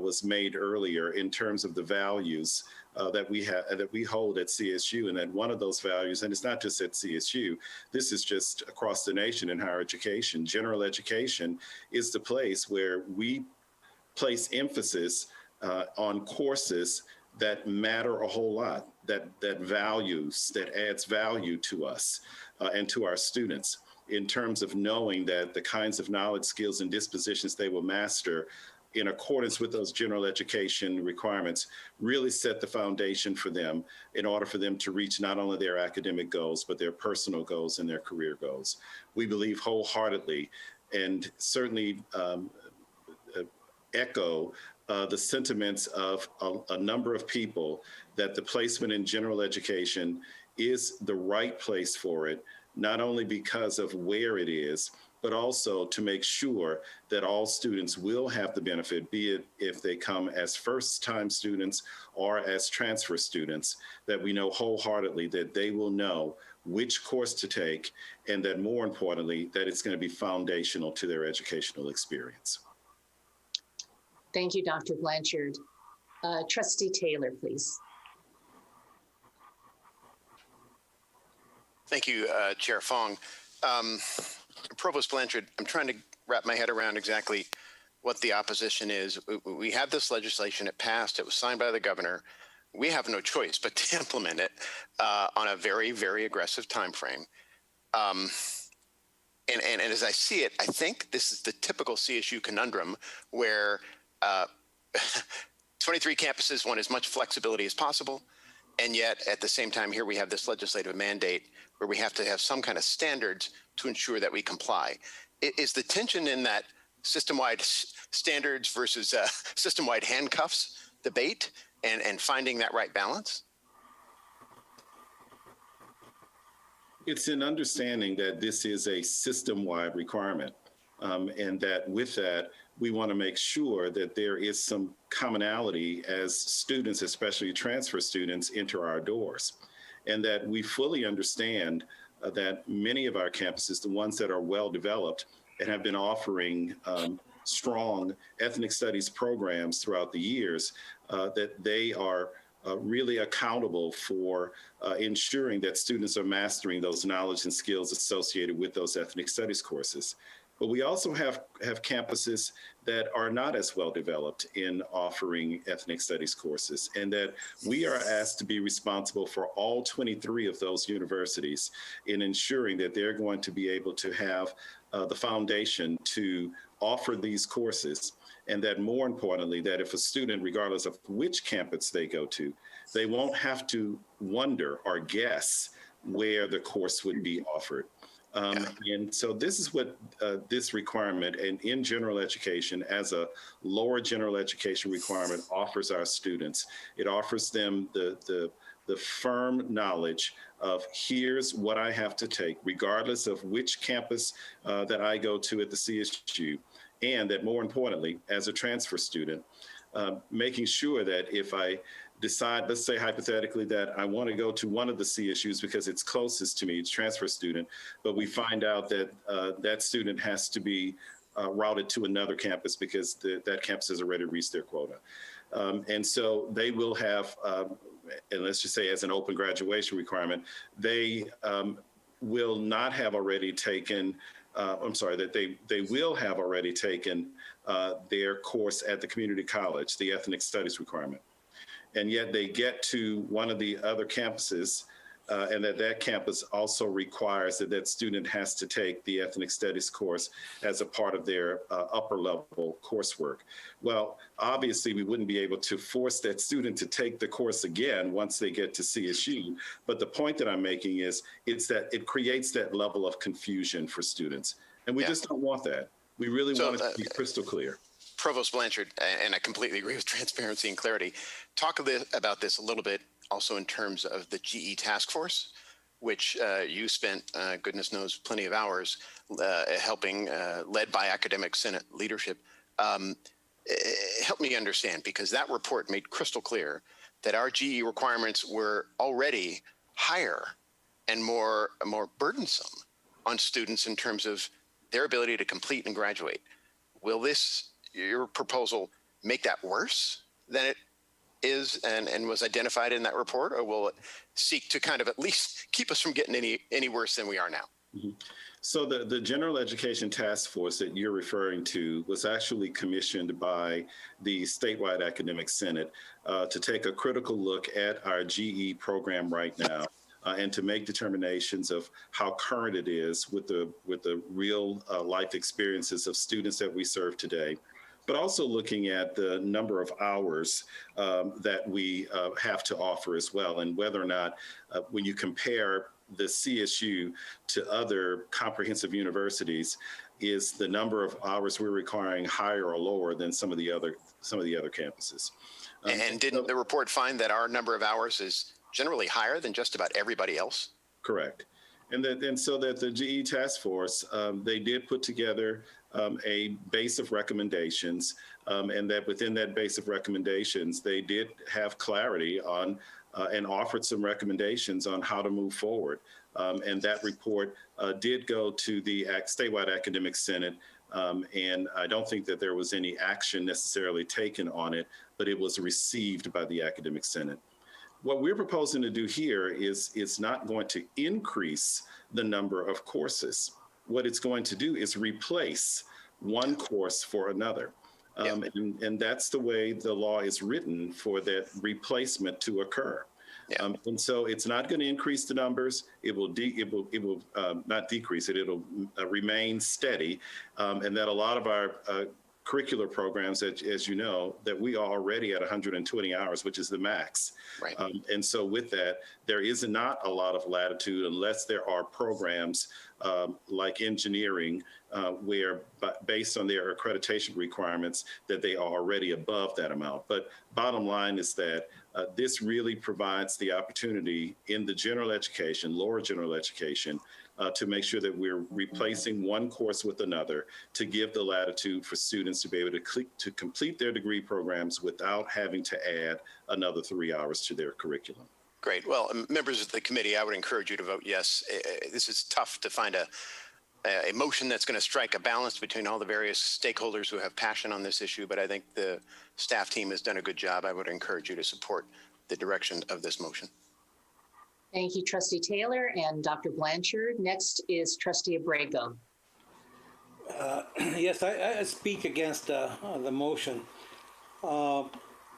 Speaker 3: was made earlier in terms of the values that we hold at CSU, and that one of those values, and it's not just at CSU, this is just across the nation in higher education. General education is the place where we place emphasis on courses that matter a whole lot, that adds value to us and to our students in terms of knowing that the kinds of knowledge, skills, and dispositions they will master in accordance with those general education requirements really set the foundation for them in order for them to reach not only their academic goals, but their personal goals and their career goals. We believe wholeheartedly, and certainly echo the sentiments of a number of people, that the placement in general education is the right place for it, not only because of where it is, but also to make sure that all students will have the benefit, be it if they come as first-time students or as transfer students, that we know wholeheartedly that they will know which course to take, and that more importantly, that it's going to be foundational to their educational experience.
Speaker 2: Thank you, Dr. Blanchard. Trustee Taylor, please.
Speaker 10: Thank you, Chair Fong. Provost Blanchard, I'm trying to wrap my head around exactly what the opposition is. We have this legislation, it passed, it was signed by the governor. We have no choice but to implement it on a very, very aggressive timeframe. And as I see it, I think this is the typical CSU conundrum where 23 campuses want as much flexibility as possible. And yet at the same time, here we have this legislative mandate where we have to have some kind of standards to ensure that we comply. Is the tension in that system-wide standards versus system-wide handcuffs debate and finding that right balance?
Speaker 3: It's an understanding that this is a system-wide requirement, and that with that, we want to make sure that there is some commonality as students, especially transfer students, enter our doors, and that we fully understand that many of our campuses, the ones that are well developed and have been offering strong ethnic studies programs throughout the years, that they are really accountable for ensuring that students are mastering those knowledge and skills associated with those ethnic studies courses. But we also have campuses that are not as well developed in offering ethnic studies courses, and that we are asked to be responsible for all 23 of those universities in ensuring that they're going to be able to have the foundation to offer these courses. And that more importantly, that if a student, regardless of which campus they go to, they won't have to wonder or guess where the course would be offered. And so this is what this requirement, and in general education, as a lower general education requirement, offers our students. It offers them the firm knowledge of here's what I have to take, regardless of which campus that I go to at the CSU. And that more importantly, as a transfer student, making sure that if I decide, let's say hypothetically, that I want to go to one of the CSUs because it's closest to me, it's transfer student, but we find out that that student has to be routed to another campus because that campus has already reached their quota. And so they will have and let's just say as an open graduation requirement, they will not have already taken, that they will have already taken their course at the community college, the ethnic studies requirement. And yet they get to one of the other campuses, and that campus also requires that student has to take the ethnic studies course as a part of their upper level coursework. Well, obviously we wouldn't be able to force that student to take the course again once they get to CSU. But the point that I'm making is it's that it creates that level of confusion for students. And we just don't want that. We really want it to be crystal clear.
Speaker 10: Provost Blanchard, and I completely agree with transparency and clarity. Talk about this a little bit also in terms of the GE task force, which you spent, goodness knows, plenty of hours helping, led by Academic Senate leadership. Help me understand, because that report made crystal clear that our GE requirements were already higher and more burdensome on students in terms of their ability to complete and graduate. Will your proposal make that worse than it is and was identified in that report, or will it seek to kind of at least keep us from getting any worse than we are now?
Speaker 3: Mm-hmm. So the General Education Task Force that you're referring to was actually commissioned by the statewide Academic Senate to take a critical look at our GE program right now. And to make determinations of how current it is with the real life experiences of students that we serve today, but also looking at the number of hours that we have to offer as well, and whether or not when you compare the CSU to other comprehensive universities, is the number of hours we're requiring higher or lower than some of the other campuses.
Speaker 10: And didn't the report find that our number of hours is generally higher than just about everybody else?
Speaker 3: Correct. And so that the GE task force, they did put together a base of recommendations, and that within that base of recommendations, they did have clarity on and offered some recommendations on how to move forward. And that report did go to the statewide Academic Senate, and I don't think that there was any action necessarily taken on it, but it was received by the Academic Senate. What we're proposing to do here is it's not going to increase the number of courses. What it's going to do is replace one course for another. And that's the way the law is written for that replacement to occur. And so it's not going to increase the numbers. It will not decrease it. It'll remain steady. And that a lot of our curricular programs, as you know, that we are already at 120 hours, which is the max.
Speaker 10: Right.
Speaker 3: And so with that, there is not a lot of latitude unless there are programs like engineering, where based on their accreditation requirements, that they are already above that amount. But bottom line is that this really provides the opportunity in the general education, lower general education, to make sure that we're replacing one course with another to give the latitude for students to be able to complete their degree programs without having to add another 3 hours to their curriculum.
Speaker 10: Great. Well, members of the committee, I would encourage you to vote yes. This is tough to find a motion that's going to strike a balance between all the various stakeholders who have passion on this issue, but I think the staff team has done a good job. I would encourage you to support the direction of this motion.
Speaker 2: Thank you, Trustee Taylor and Dr. Blanchard. Next is Trustee Abrego.
Speaker 11: Yes, I speak against the motion.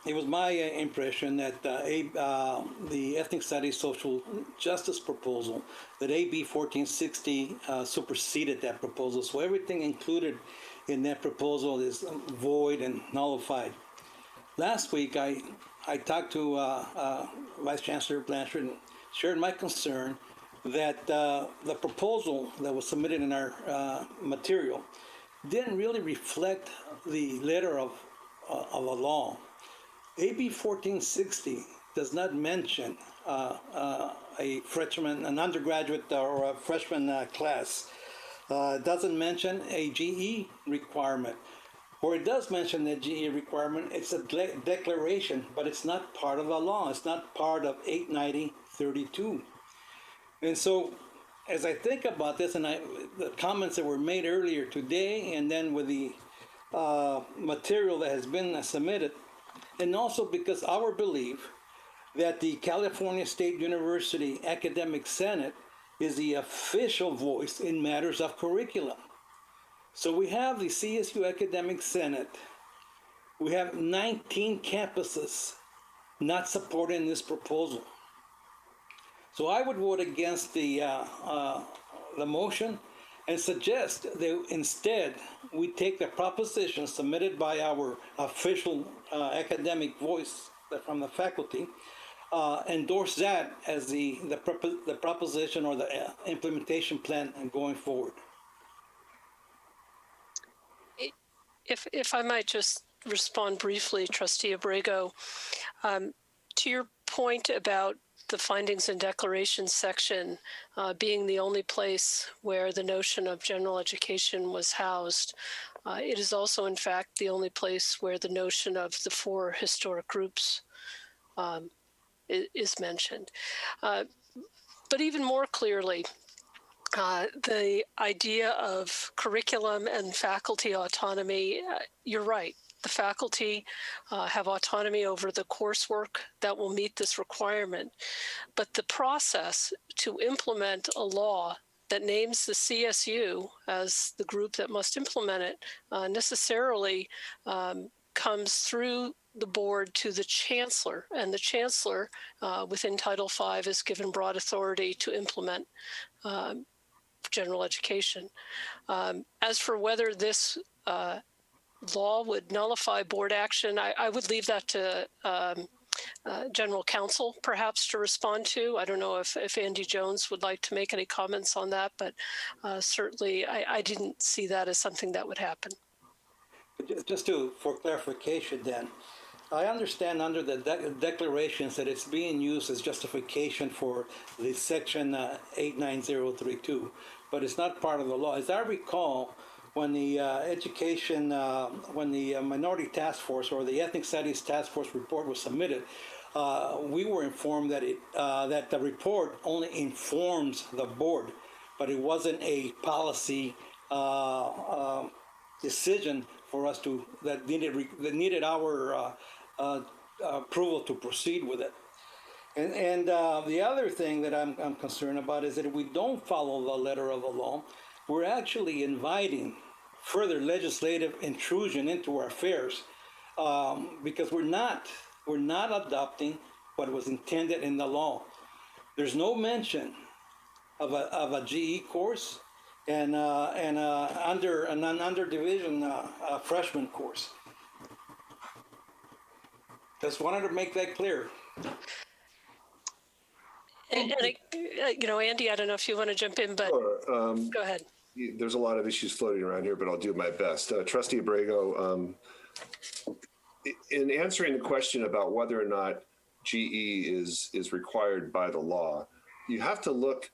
Speaker 11: It was my impression that the Ethnic Studies Social Justice proposal, that AB 1460 superseded that proposal. So everything included in that proposal is void and nullified. Last week, I talked to Vice Chancellor Blanchard and shared my concern that the proposal that was submitted in our material didn't really reflect the letter of a law. AB 1460 does not mention a freshman, an undergraduate or a freshman class. It doesn't mention a GE requirement. Or it does mention the GE requirement. It's a declaration, but it's not part of the law. It's not part of 890-32. And so, as I think about this, and the comments that were made earlier today, and then with the material that has been submitted, and also because our belief that the California State University Academic Senate is the official voice in matters of curriculum. So we have the CSU Academic Senate. We have 19 campuses not supporting this proposal. So I would vote against the motion and suggest that instead we take the proposition submitted by our official academic voice from the faculty, endorse that as the proposition or the implementation plan going forward.
Speaker 7: If I might just respond briefly, Trustee Abrego, to your point about the findings and declarations section being the only place where the notion of general education was housed. It is also, in fact, the only place where the notion of the 4 historic groups is mentioned. But even more clearly, the idea of curriculum and faculty autonomy, you're right. The faculty have autonomy over the coursework that will meet this requirement. But the process to implement a law that names the CSU as the group that must implement it necessarily comes through the board to the chancellor, and the chancellor within Title V is given broad authority to implement general education. As for whether this law would nullify board action, I would leave that to General Counsel perhaps to respond to. I don't know if Andy Jones would like to make any comments on that, but certainly I didn't see that as something that would happen.
Speaker 11: Just for clarification then, I understand under the declarations that it's being used as justification for the section 89032, but it's not part of the law. As I recall, when the when the Minority Task Force or the Ethnic Studies Task Force report was submitted, we were informed that that the report only informs the board, but it wasn't a policy decision for us that needed our approval to proceed with it. And the other thing that I'm concerned about is that if we don't follow the letter of the law, we're actually inviting further legislative intrusion into our affairs because we're not adopting what was intended in the law. There's no mention of a GE course and an under division freshman course. Just wanted to make that clear.
Speaker 7: And Andy, I don't know if you want to jump in, but
Speaker 12: Sure.
Speaker 7: Go ahead.
Speaker 12: There's a lot of issues floating around here, but I'll do my best. Trustee Abrego, in answering the question about whether or not GE is required by the law, you have to look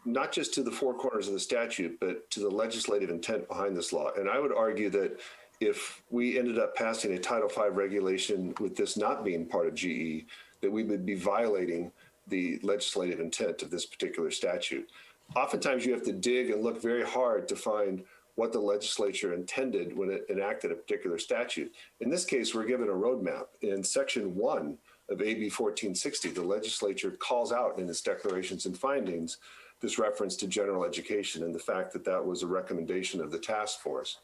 Speaker 12: not just to the 4 corners of the statute, but to the legislative intent behind this law. And I would argue that if we ended up passing a Title V regulation with this not being part of GE, that we would be violating the legislative intent of this particular statute. Oftentimes you have to dig and look very hard to find what the legislature intended when it enacted a particular statute. In this case, we're given a roadmap. In Section 1 of AB 1460, the legislature calls out in its declarations and findings this reference to general education and the fact that that was a recommendation of the task force.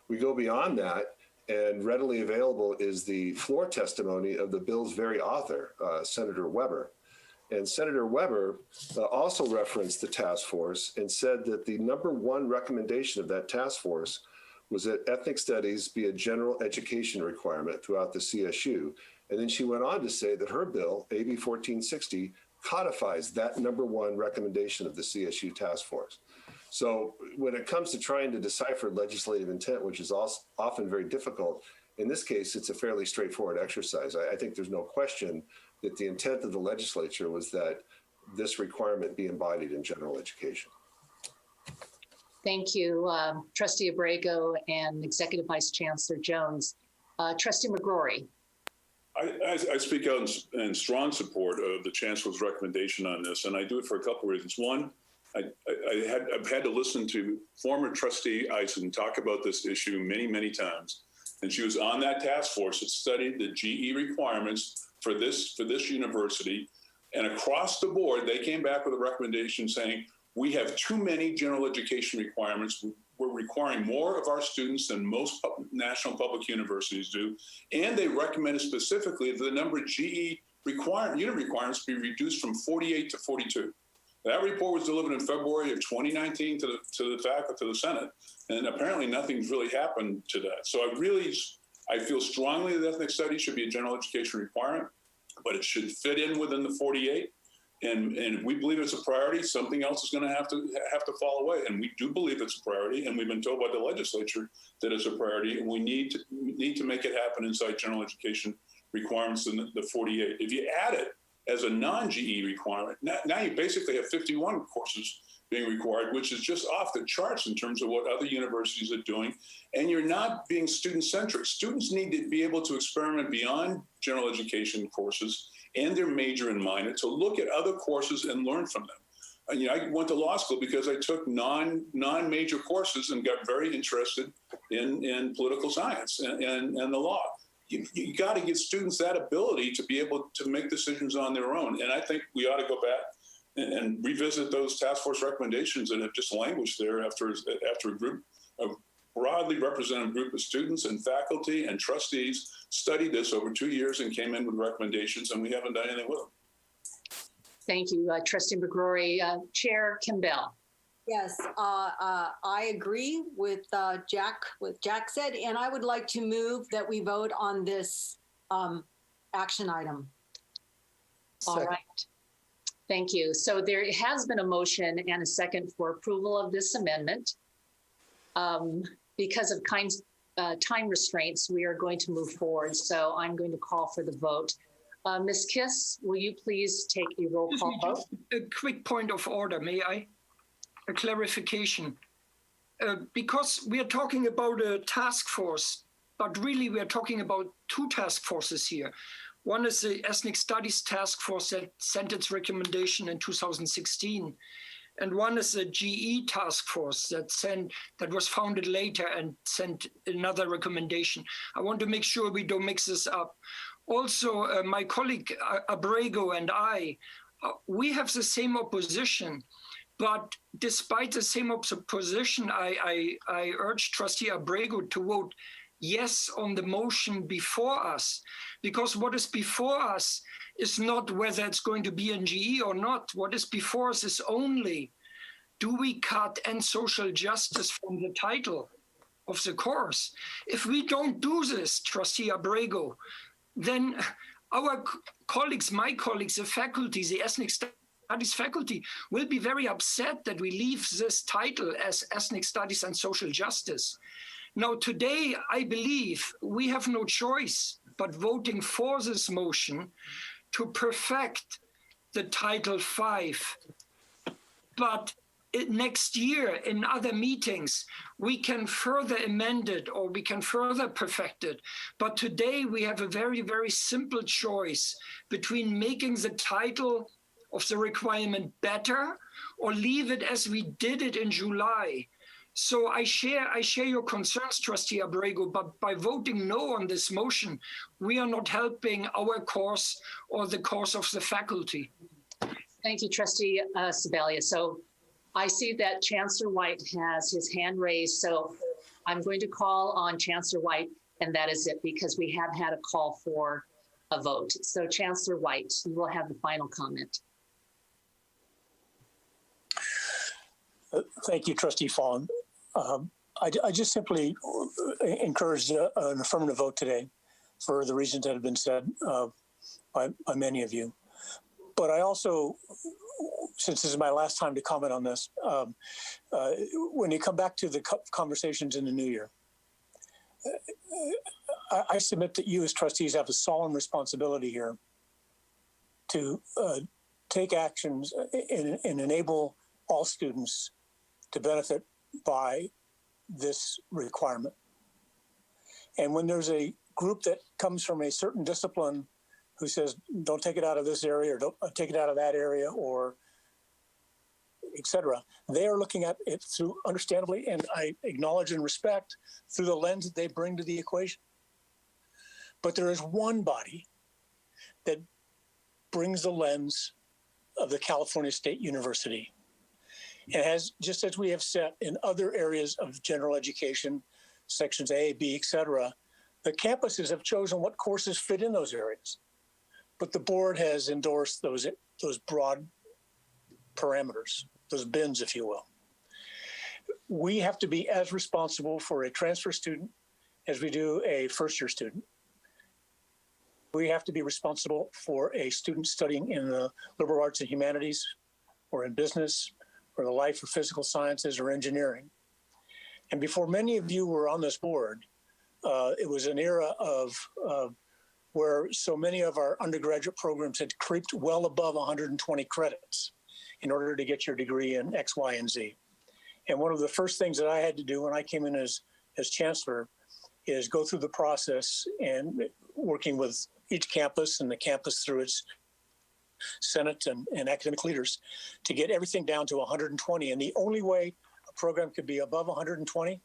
Speaker 12: We go beyond that, and readily available is the floor testimony of the bill's very author, Senator Weber. And Senator Weber also referenced the task force and said that the #1 recommendation of that task force was that ethnic studies be a general education requirement throughout the CSU. And then she went on to say that her bill, AB 1460, codifies that #1 recommendation of the CSU task force. So when it comes to trying to decipher legislative intent, which is often very difficult, in this case, it's a fairly straightforward exercise. I think there's no question that the intent of the legislature was that this requirement be embodied in general education.
Speaker 2: Thank you, Trustee Abrego and Executive Vice Chancellor Jones. Trustee McGrory.
Speaker 6: I speak out in strong support of the Chancellor's recommendation on this, and I do it for a couple of reasons. One, I've had to listen to former Trustee Eisen talk about this issue many, many times, and she was on that task force that studied the GE requirements for this university. And across the board, they came back with a recommendation saying, we have too many general education requirements. We're requiring more of our students than most national public universities do. And they recommended specifically that the number of GE unit requirements be reduced from 48 to 42. That report was delivered in February of 2019 to the Senate, and apparently nothing's really happened to that. So I feel strongly that ethnic studies should be a general education requirement, but it should fit in within the 48. And if we believe it's a priority, something else is going to have to fall away. And we do believe it's a priority, and we've been told by the legislature that it's a priority, and we need to make it happen inside general education requirements in the 48. If you add it as a non-GE requirement, now you basically have 51 courses being required, which is just off the charts in terms of what other universities are doing. And you're not being student-centric. Students need to be able to experiment beyond general education courses and their major in mind, and to look at other courses and learn from them. I went to law school because I took non-major courses and got very interested in political science and the law. You got to give students that ability to be able to make decisions on their own. And I think we ought to go back and revisit those task force recommendations that have just languished there after a broadly represented group of students and faculty and trustees studied this over 2 years and came in with recommendations, and we haven't done anything with them.
Speaker 2: Thank you, Trustee McGrory. Chair Kimbell.
Speaker 1: Yes, I agree with Jack said, and I would like to move that we vote on this action item.
Speaker 2: All right. Thank you. So there has been a motion and a second for approval of this amendment. Because of time restraints, we are going to move forward. So I'm going to call for the vote. Ms. Kiss, will you please take a roll call vote?
Speaker 9: Just a quick point of order, may I? A clarification. Because we are talking about a task force, but really we are talking about two task forces here. One is the Ethnic Studies Task Force that sent its recommendation in 2016. And one is the GE task force that was founded later and sent another recommendation. I want to make sure we don't mix this up. Also, my colleague Abrego and I, we have the same opposition, but despite the same opposition, I urge Trustee Abrego to vote yes on the motion before us, because what is before us is not whether it's going to be in GE or not. What is before us is only, do we cut end social justice from the title of the course? If we don't do this, Trustee Abrego, then our colleagues, my colleagues, the faculty, the ethnic studies faculty, will be very upset that we leave this title as ethnic studies and social justice. Now, today, I believe we have no choice but voting for this motion to perfect the Title V. But next year, in other meetings, we can further amend it or we can further perfect it. But today, we have a very, very simple choice between making the title of the requirement better or leave it as we did it in July. So I share your concerns, Trustee Abrego, but by voting no on this motion, we are not helping our course or the course of the faculty.
Speaker 2: Thank you, Trustee Sibilia. So I see that Chancellor White has his hand raised. So I'm going to call on Chancellor White, and that is it, because we have had a call for a vote. So Chancellor White, you will have the final comment.
Speaker 13: Thank you, Trustee Fong. I just simply encouraged an affirmative vote today for the reasons that have been said by many of you. But I also, since this is my last time to comment on this, when you come back to the conversations in the new year, I submit that you as trustees have a solemn responsibility here to take actions and enable all students to benefit by this requirement. And when there's a group that comes from a certain discipline who says, don't take it out of this area or don't take it out of that area or et cetera, they are looking at it through, understandably, and I acknowledge and respect, through the lens that they bring to the equation. But there is one body that brings the lens of the California State University. And has, just as we have set in other areas of general education, sections A, B, et cetera, the campuses have chosen what courses fit in those areas. But the board has endorsed those broad parameters, those bins, if you will. We have to be as responsible for a transfer student as we do a first-year student. We have to be responsible for a student studying in the liberal arts and humanities, or in business, or the life or physical sciences, or engineering. And before many of you were on this board, it was an era of where so many of our undergraduate programs had creeped well above 120 credits in order to get your degree in X, Y, and Z. And one of the first things that I had to do when I came in as chancellor is go through the process and working with each campus and the campus through its Senate and academic leaders to get everything down to 120. And the only way a program could be above 120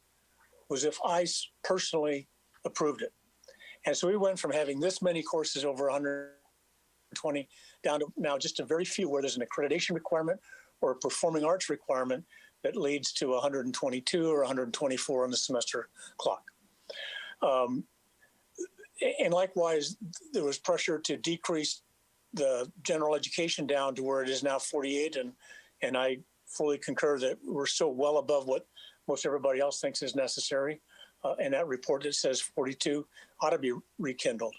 Speaker 13: was if I personally approved it. And so we went from having this many courses over 120 down to now just a very few where there's an accreditation requirement or a performing arts requirement that leads to 122 or 124 on the semester clock. And likewise, there was pressure to decrease the general education down to where it is now 48. And I fully concur that we're still well above what most everybody else thinks is necessary. And that report that says 42 ought to be rekindled.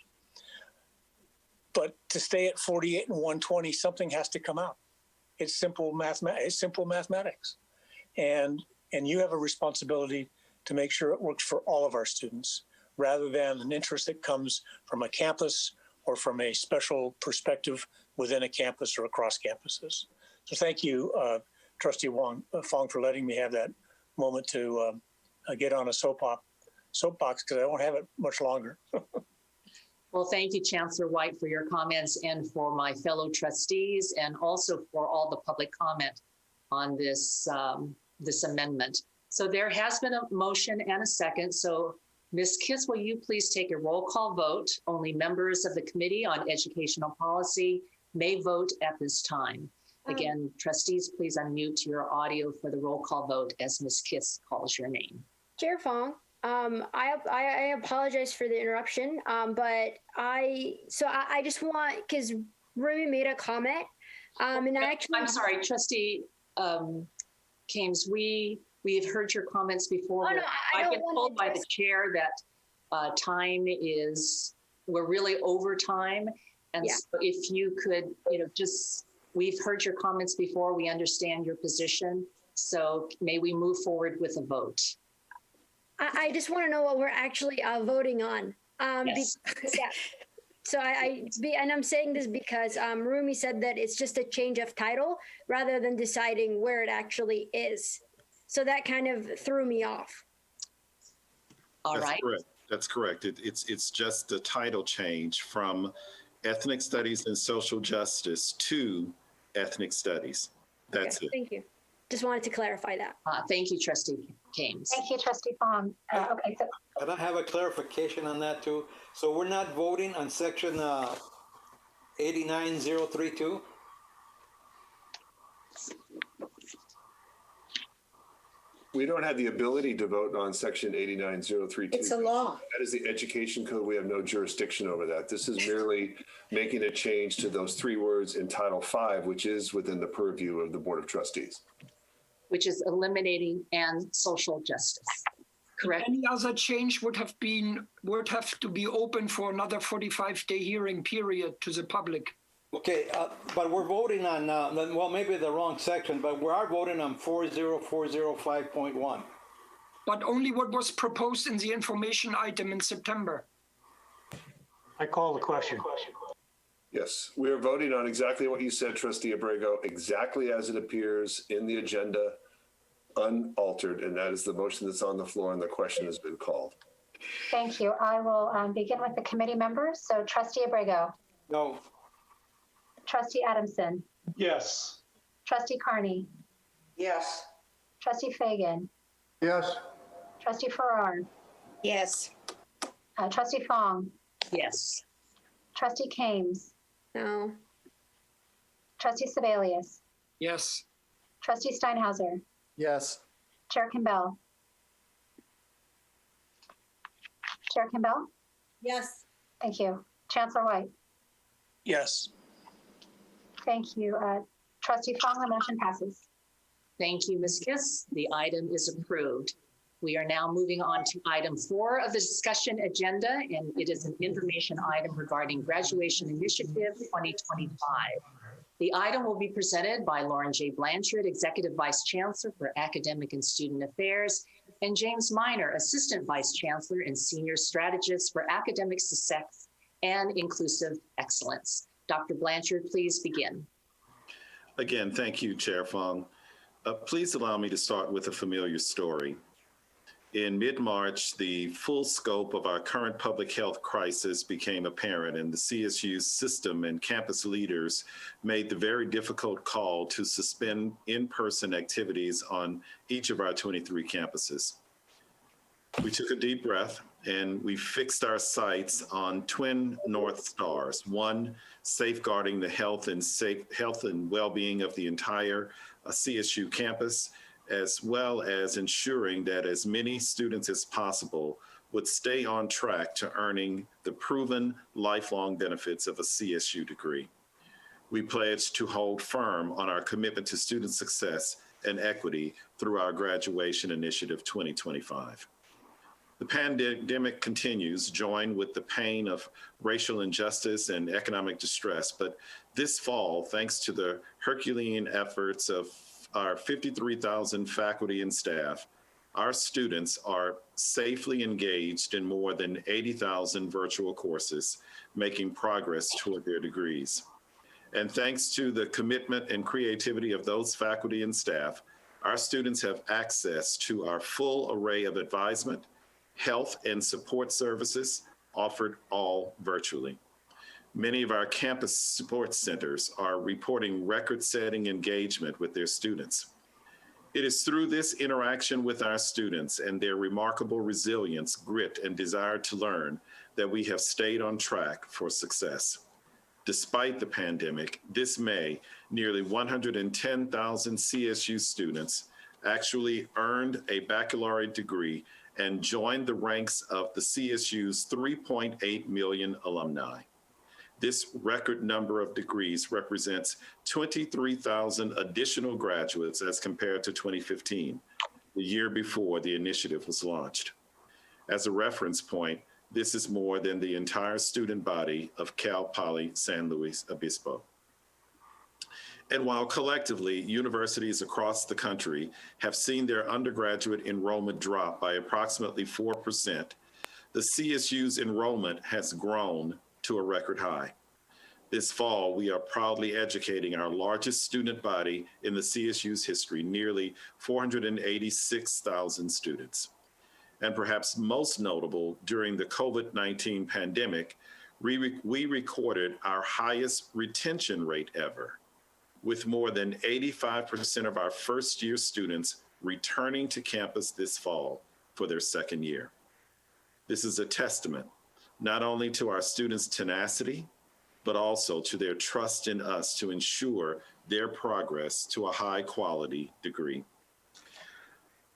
Speaker 13: But to stay at 48 and 120, something has to come out. It's simple mathematics. And you have a responsibility to make sure it works for all of our students, rather than an interest that comes from a campus or from a special perspective within a campus or across campuses. So thank you, Trustee Fong, for letting me have that moment to get on a soapbox, because I won't have it much longer.
Speaker 2: Well, thank you, Chancellor White, for your comments, and for my fellow trustees, and also for all the public comment on this, this amendment. So there has been a motion and a second. So Ms. Kiss, will you please take a roll call vote? Only members of the Committee on Educational Policy may vote at this time. Again, trustees, please unmute your audio for the roll call vote as Ms. Kiss calls your name.
Speaker 14: Chair Fong, I apologize for the interruption, but I just want, because Rumi made a comment, and
Speaker 2: I'm sorry, Trustee Kames, we've heard your comments before.
Speaker 14: Oh, no,
Speaker 2: I've been told by the chair that we're really over time. And so if you could, we've heard your comments before, we understand your position. So may we move forward with a vote?
Speaker 14: I just want to know what we're actually voting on.
Speaker 2: Yes.
Speaker 14: So and I'm saying this because Rumi said that it's just a change of title rather than deciding where it actually is. So that kind of threw me off.
Speaker 2: All right.
Speaker 3: Correct. That's correct. It's just a title change from Ethnic Studies and Social Justice to Ethnic Studies. That's it.
Speaker 14: Thank you. Just wanted to clarify that.
Speaker 2: Thank you, Trustee Kames.
Speaker 15: Thank you, Trustee Fong. Okay, so
Speaker 11: Can I have a clarification on that too? So we're not voting on section 89032?
Speaker 12: We don't have the ability to vote on section 89032.
Speaker 15: it's a law.
Speaker 12: That is the education code. We have no jurisdiction over that. This is merely making a change to those three words in Title V, which is within the purview of the Board of Trustees.
Speaker 2: Which is eliminating and social justice, correct?
Speaker 9: Any other change would have to be open for another 45-day hearing period to the public.
Speaker 11: Okay, but we're voting on, well, maybe the wrong section, but we are voting on 40405.1.
Speaker 9: But only what was proposed in the information item in September.
Speaker 13: I call the question.
Speaker 12: Yes, we are voting on exactly what you said, Trustee Abrego, exactly as it appears in the agenda, unaltered, and that is the motion that's on the floor, and the question has been called.
Speaker 15: Thank you. I will begin with the committee members. So Trustee Abrego.
Speaker 11: No.
Speaker 15: Trustee Adamson.
Speaker 13: Yes.
Speaker 15: Trustee Carney.
Speaker 16: Yes.
Speaker 15: Trustee Fagan.
Speaker 16: Yes.
Speaker 15: Trustee Farrar.
Speaker 16: Yes.
Speaker 15: Trustee Fong.
Speaker 2: Yes.
Speaker 15: Trustee Kames,
Speaker 14: No.
Speaker 15: Trustee Sebelius,
Speaker 9: Yes.
Speaker 15: Trustee Steinhauser,
Speaker 8: Yes.
Speaker 15: Chair Campbell. Chair Campbell?
Speaker 1: Yes.
Speaker 15: Thank you. Chancellor White?
Speaker 13: Yes.
Speaker 15: Thank you. Trustee Fong, the motion passes.
Speaker 2: Thank you, Ms. Kiss. The item is approved. We are now moving on to item 4 of the discussion agenda, and it is an information item regarding Graduation Initiative 2025. The item will be presented by Lauren J. Blanchard, Executive Vice Chancellor for Academic and Student Affairs, and James Miner, Assistant Vice Chancellor and Senior Strategist for Academic Success and Inclusive Excellence. Dr. Blanchard, please begin.
Speaker 3: Again, thank you, Chair Fong. Please allow me to start with a familiar story. In mid-March, the full scope of our current public health crisis became apparent, and the CSU system and campus leaders made the very difficult call to suspend in-person activities on each of our 23 campuses. We took a deep breath and we fixed our sights on twin North Stars. One, safeguarding the health and well-being of the entire CSU campus, as well as ensuring that as many students as possible would stay on track to earning the proven lifelong benefits of a CSU degree. We pledged to hold firm on our commitment to student success and equity through our Graduation Initiative 2025. The pandemic continues, joined with the pain of racial injustice and economic distress, but this fall, thanks to the Herculean efforts of our 53,000 faculty and staff, our students are safely engaged in more than 80,000 virtual courses, making progress toward their degrees. And thanks to the commitment and creativity of those faculty and staff, our students have access to our full array of advisement, health, and support services offered all virtually. Many of our campus support centers are reporting record-setting engagement with their students. It is through this interaction with our students and their remarkable resilience, grit, and desire to learn that we have stayed on track for success. Despite the pandemic, this May, nearly 110,000 CSU students actually earned a baccalaureate degree and joined the ranks of the CSU's 3.8 million alumni. This record number of degrees represents 23,000 additional graduates as compared to 2015, the year before the initiative was launched. As a reference point, this is more than the entire student body of Cal Poly San Luis Obispo. And while collectively, universities across the country have seen their undergraduate enrollment drop by approximately 4%, the CSU's enrollment has grown to a record high. This fall, we are proudly educating our largest student body in the CSU's history, nearly 486,000 students. And perhaps most notable, during the COVID-19 pandemic, we recorded our highest retention rate ever, with more than 85% of our first-year students returning to campus this fall for their second year. This is a testament not only to our students' tenacity, but also to their trust in us to ensure their progress to a high-quality degree.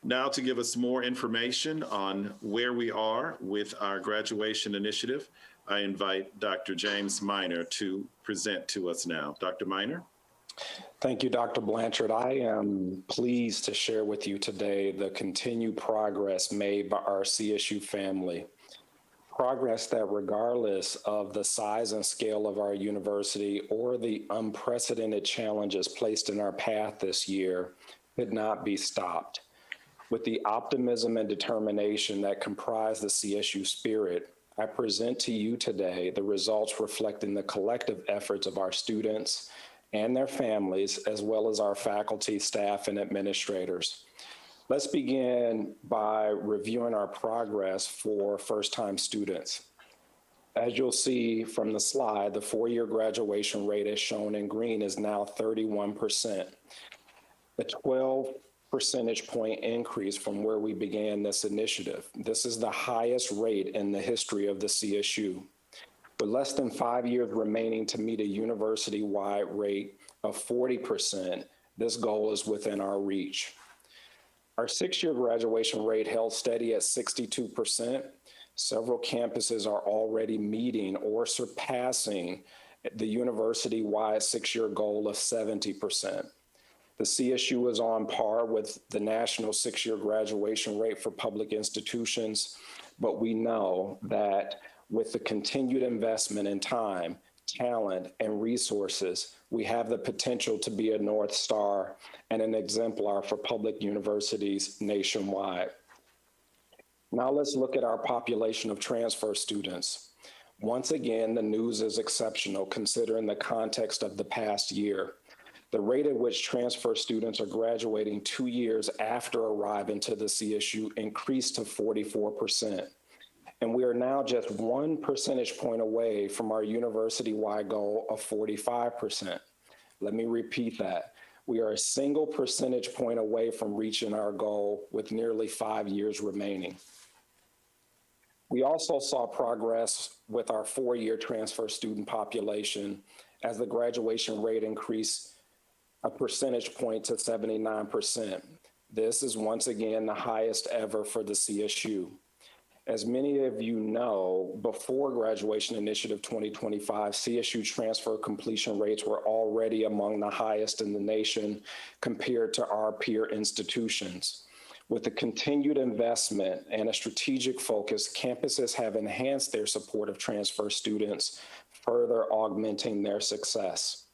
Speaker 3: Now, to give us more information on where we are with our graduation initiative, I invite Dr. James Miner to present to us now. Dr. Miner?
Speaker 17: Thank you, Dr. Blanchard. I am pleased to share with you today the continued progress made by our CSU family. Progress that, regardless of the size and scale of our university or the unprecedented challenges placed in our path this year, could not be stopped. With the optimism and determination that comprise the CSU spirit, I present to you today the results reflecting the collective efforts of our students and their families, as well as our faculty, staff, and administrators. Let's begin by reviewing our progress for first-time students. As you'll see from the slide, the four-year graduation rate, as shown in green, is now 31%, a 12 percentage point increase from where we began this initiative. This is the highest rate in the history of the CSU. With less than 5 years remaining to meet a university-wide rate of 40%, this goal is within our reach. Our 6-year graduation rate held steady at 62%. Several campuses are already meeting or surpassing the university-wide 6-year goal of 70%. The CSU is on par with the national 6-year graduation rate for public institutions, but we know that with the continued investment in time, talent, and resources, we have the potential to be a North Star and an exemplar for public universities nationwide. Now let's look at our population of transfer students. Once again, the news is exceptional considering the context of the past year. The rate at which transfer students are graduating 2 years after arriving to the CSU increased to 44%. And we are now just 1 percentage point away from our university-wide goal of 45%. Let me repeat that. We are a single percentage point away from reaching our goal with nearly 5 years remaining. We also saw progress with our 4-year transfer student population as the graduation rate increased a percentage point to 79%. This is once again the highest ever for the CSU. As many of you know, before Graduation Initiative 2025, CSU transfer completion rates were already among the highest in the nation compared to our peer institutions. With the continued investment and a strategic focus, campuses have enhanced their support of transfer students, further augmenting their success.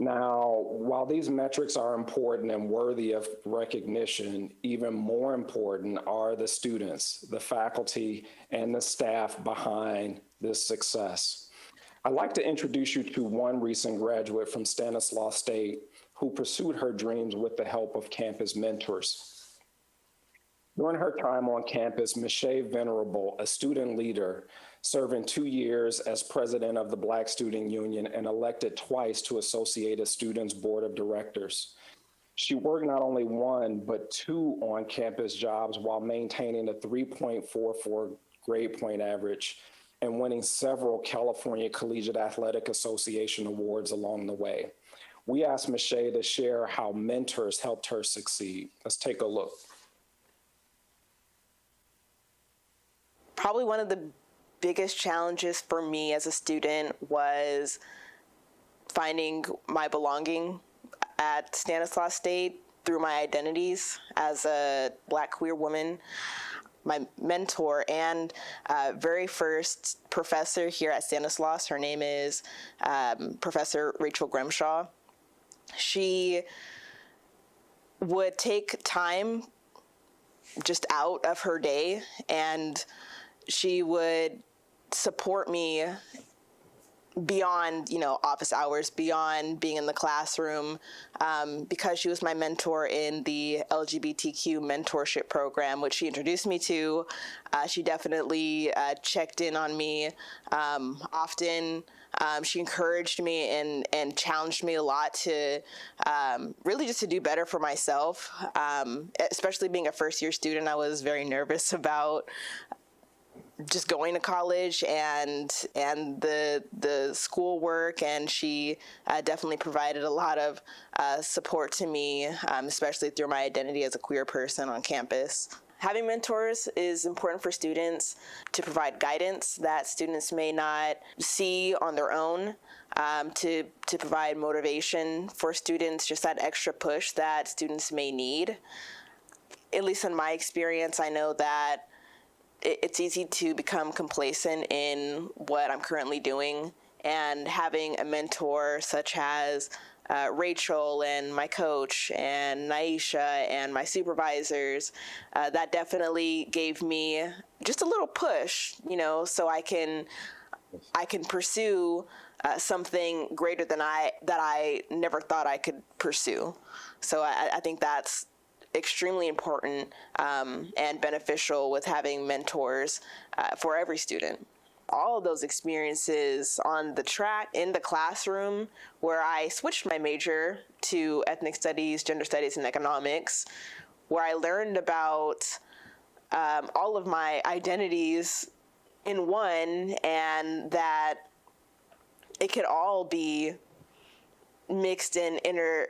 Speaker 17: Now, while these metrics are important and worthy of recognition, even more important are the students, the faculty, and the staff behind this success. I'd like to introduce you to one recent graduate from Stanislaus State who pursued her dreams with the help of campus mentors. During her time on campus, Michelle Venerable, a student leader, serving 2 years as president of the Black Student Union and elected twice to Associated Students Board of Directors. She worked not only 1, but 2 on-campus jobs while maintaining a 3.44 grade point average and winning several California Collegiate Athletic Association awards along the way. We asked Michelle to share how mentors helped her succeed. Let's take a look.
Speaker 18: Probably one of the biggest challenges for me as a student was finding my belonging at Stanislaus State through my identities as a Black queer woman. My mentor and very first professor here at Stanislaus, her name is Professor Rachel Grimshaw. She would take time just out of her day and she would support me beyond, office hours, beyond being in the classroom, because she was my mentor in the LGBTQ mentorship program, which she introduced me to. She definitely checked in on me often. She encouraged me and challenged me a lot to really just to do better for myself. Especially being a first-year student, I was very nervous about just going to college and the schoolwork, and she definitely provided a lot of support to me, especially through my identity as a queer person on campus. Having mentors is important for students to provide guidance that students may not see on their own, to provide motivation for students, just that extra push that students may need. At least in my experience, I know that it's easy to become complacent in what I'm currently doing, and having a mentor such as Rachel and my coach and Naisha and my supervisors, that definitely gave me just a little push, so I can pursue something greater than that I never thought I could pursue. So I think that's extremely important and beneficial with having mentors for every student. All of those experiences on the track, in the classroom, where I switched my major to ethnic studies, gender studies, and economics, where I learned about all of my identities in one, and that it could all be mixed and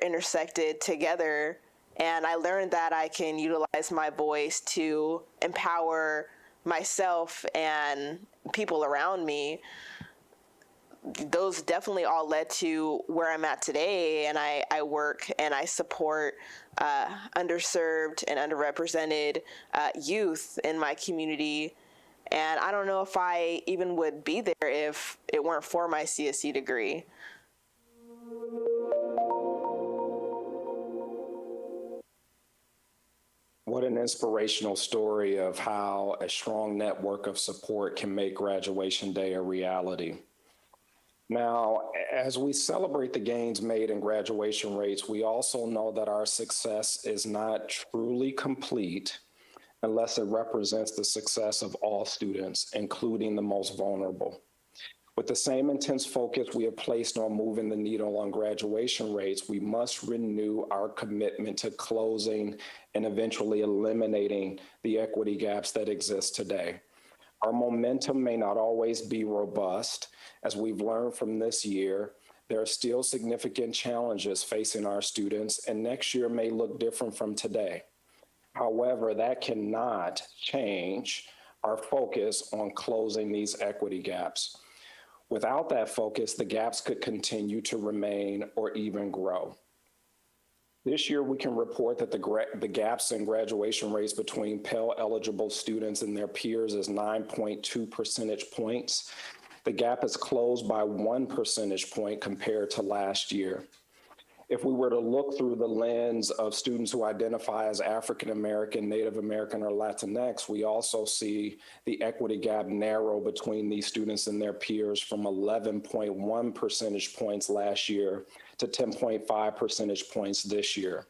Speaker 18: intersected together. And I learned that I can utilize my voice to empower myself and people around me. Those definitely all led to where I'm at today, and I work and I support underserved and underrepresented youth in my community. And I don't know if I even would be there if it weren't for my CSE degree.
Speaker 17: What an inspirational story of how a strong network of support can make graduation day a reality. Now, as we celebrate the gains made in graduation rates, we also know that our success is not truly complete unless it represents the success of all students, including the most vulnerable. With the same intense focus we have placed on moving the needle on graduation rates, we must renew our commitment to closing and eventually eliminating the equity gaps that exist today. Our momentum may not always be robust. As we've learned from this year, there are still significant challenges facing our students, and next year may look different from today. However, that cannot change our focus on closing these equity gaps. Without that focus, the gaps could continue to remain or even grow. This year, we can report that the gaps in graduation rates between Pell eligible students and their peers is 9.2 percentage points. The gap is closed by 1 percentage point compared to last year. If we were to look through the lens of students who identify as African American, Native American, or Latinx, we also see the equity gap narrow between these students and their peers from 11.1 percentage points last year to 10.5 percentage points this year.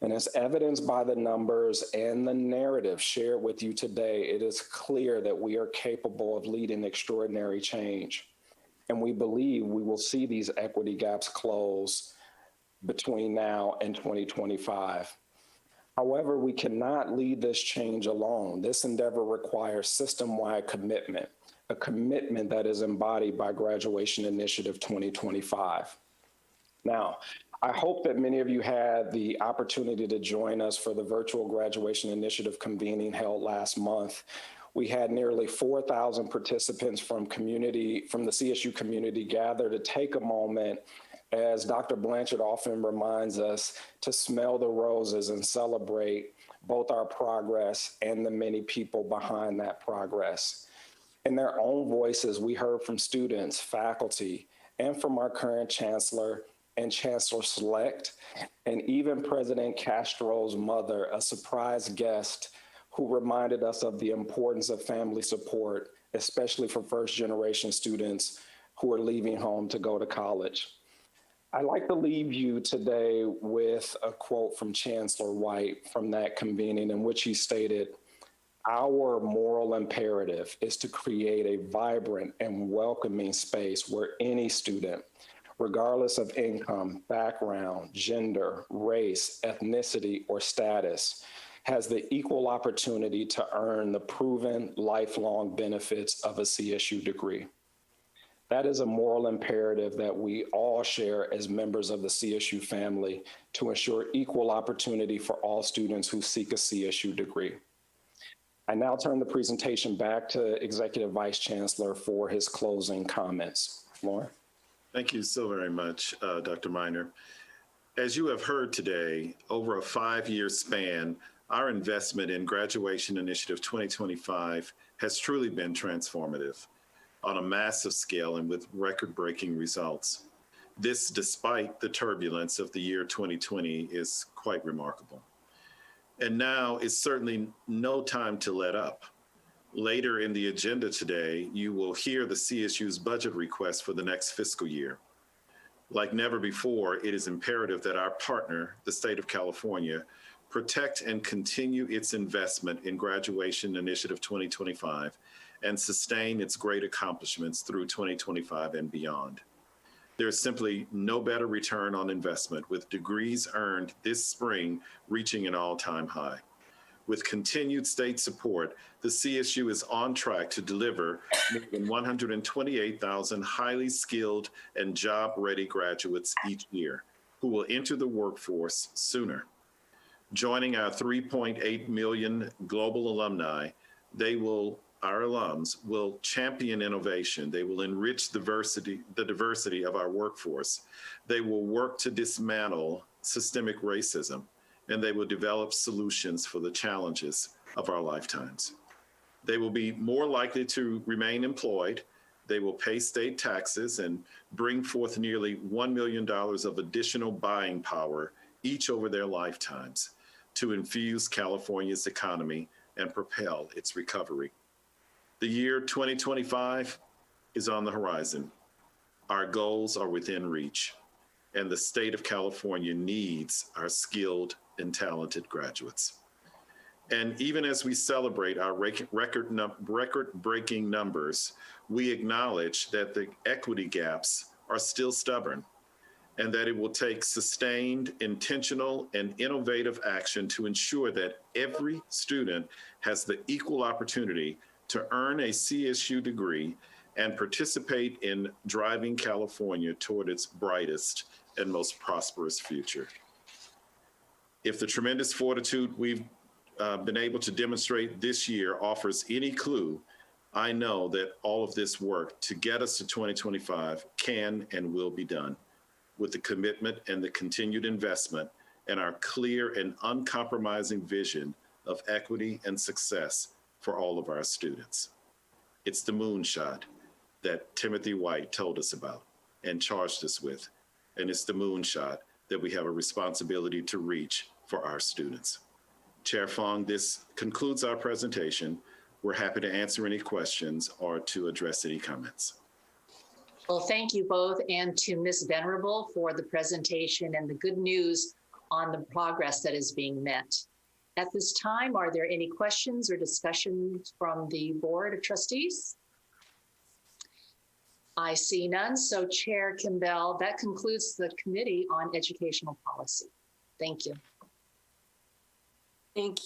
Speaker 17: And as evidenced by the numbers and the narrative shared with you today, it is clear that we are capable of leading extraordinary change. And we believe we will see these equity gaps close between now and 2025. However, we cannot lead this change alone. This endeavor requires system-wide commitment, a commitment that is embodied by Graduation Initiative 2025. Now, I hope that many of you had the opportunity to join us for the virtual Graduation Initiative convening held last month. We had nearly 4,000 participants from the CSU community gather to take a moment, as Dr. Blanchard often reminds us, to smell the roses and celebrate both our progress and the many people behind that progress. In their own voices, we heard from students, faculty, and from our current chancellor and chancellor-select, and even President Castro's mother, a surprise guest who reminded us of the importance of family support, especially for first-generation students who are leaving home to go to college. I'd like to leave you today with a quote from Chancellor White from that convening, in which he stated, "Our moral imperative is to create a vibrant and welcoming space where any student, regardless of income, background, gender, race, ethnicity, or status, has the equal opportunity to earn the proven lifelong benefits of a CSU degree." That is a moral imperative that we all share as members of the CSU family to ensure equal opportunity for all students who seek a CSU degree. I now turn the presentation back to Executive Vice Chancellor for his closing comments. Lauren?
Speaker 3: Thank you so very much, Dr. Minor. As you have heard today, over a 5-year span, our investment in Graduation Initiative 2025 has truly been transformative on a massive scale and with record-breaking results. This, despite the turbulence of the year 2020, is quite remarkable. And now is certainly no time to let up. Later in the agenda today, you will hear the CSU's budget request for the next fiscal year. Like never before, it is imperative that our partner, the state of California, protect and continue its investment in Graduation Initiative 2025 and sustain its great accomplishments through 2025 and beyond. There is simply no better return on investment, with degrees earned this spring reaching an all-time high. With continued state support, the CSU is on track to deliver more than 128,000 highly skilled and job-ready graduates each year who will enter the workforce sooner. Joining our 3.8 million global alumni, our alums will champion innovation. They will enrich the diversity of our workforce. They will work to dismantle systemic racism, and they will develop solutions for the challenges of our lifetimes. They will be more likely to remain employed. They will pay state taxes and bring forth nearly $1 million of additional buying power each over their lifetimes to infuse California's economy and propel its recovery. The year 2025 is on the horizon. Our goals are within reach, and the state of California needs our skilled and talented graduates. And even as we celebrate our record-breaking numbers, we acknowledge that the equity gaps are still stubborn, and that it will take sustained, intentional, and innovative action to ensure that every student has the equal opportunity to earn a CSU degree and participate in driving California toward its brightest and most prosperous future. If the tremendous fortitude we've been able to demonstrate this year offers any clue, I know that all of this work to get us to 2025 can and will be done with the commitment and the continued investment and our clear and uncompromising vision of equity and success for all of our students. It's the moonshot that Timothy White told us about and charged us with, and it's the moonshot that we have a responsibility to reach for our students. Chair Fong, this concludes our presentation. We're happy to answer any questions or to address any comments.
Speaker 2: Well, thank you both, and to Ms. Venerable for the presentation and the good news on the progress that is being met. At this time, are there any questions or discussions from the Board of Trustees? I see none. So Chair Kimbell, that concludes the Committee on Educational Policy. Thank you.
Speaker 1: Thank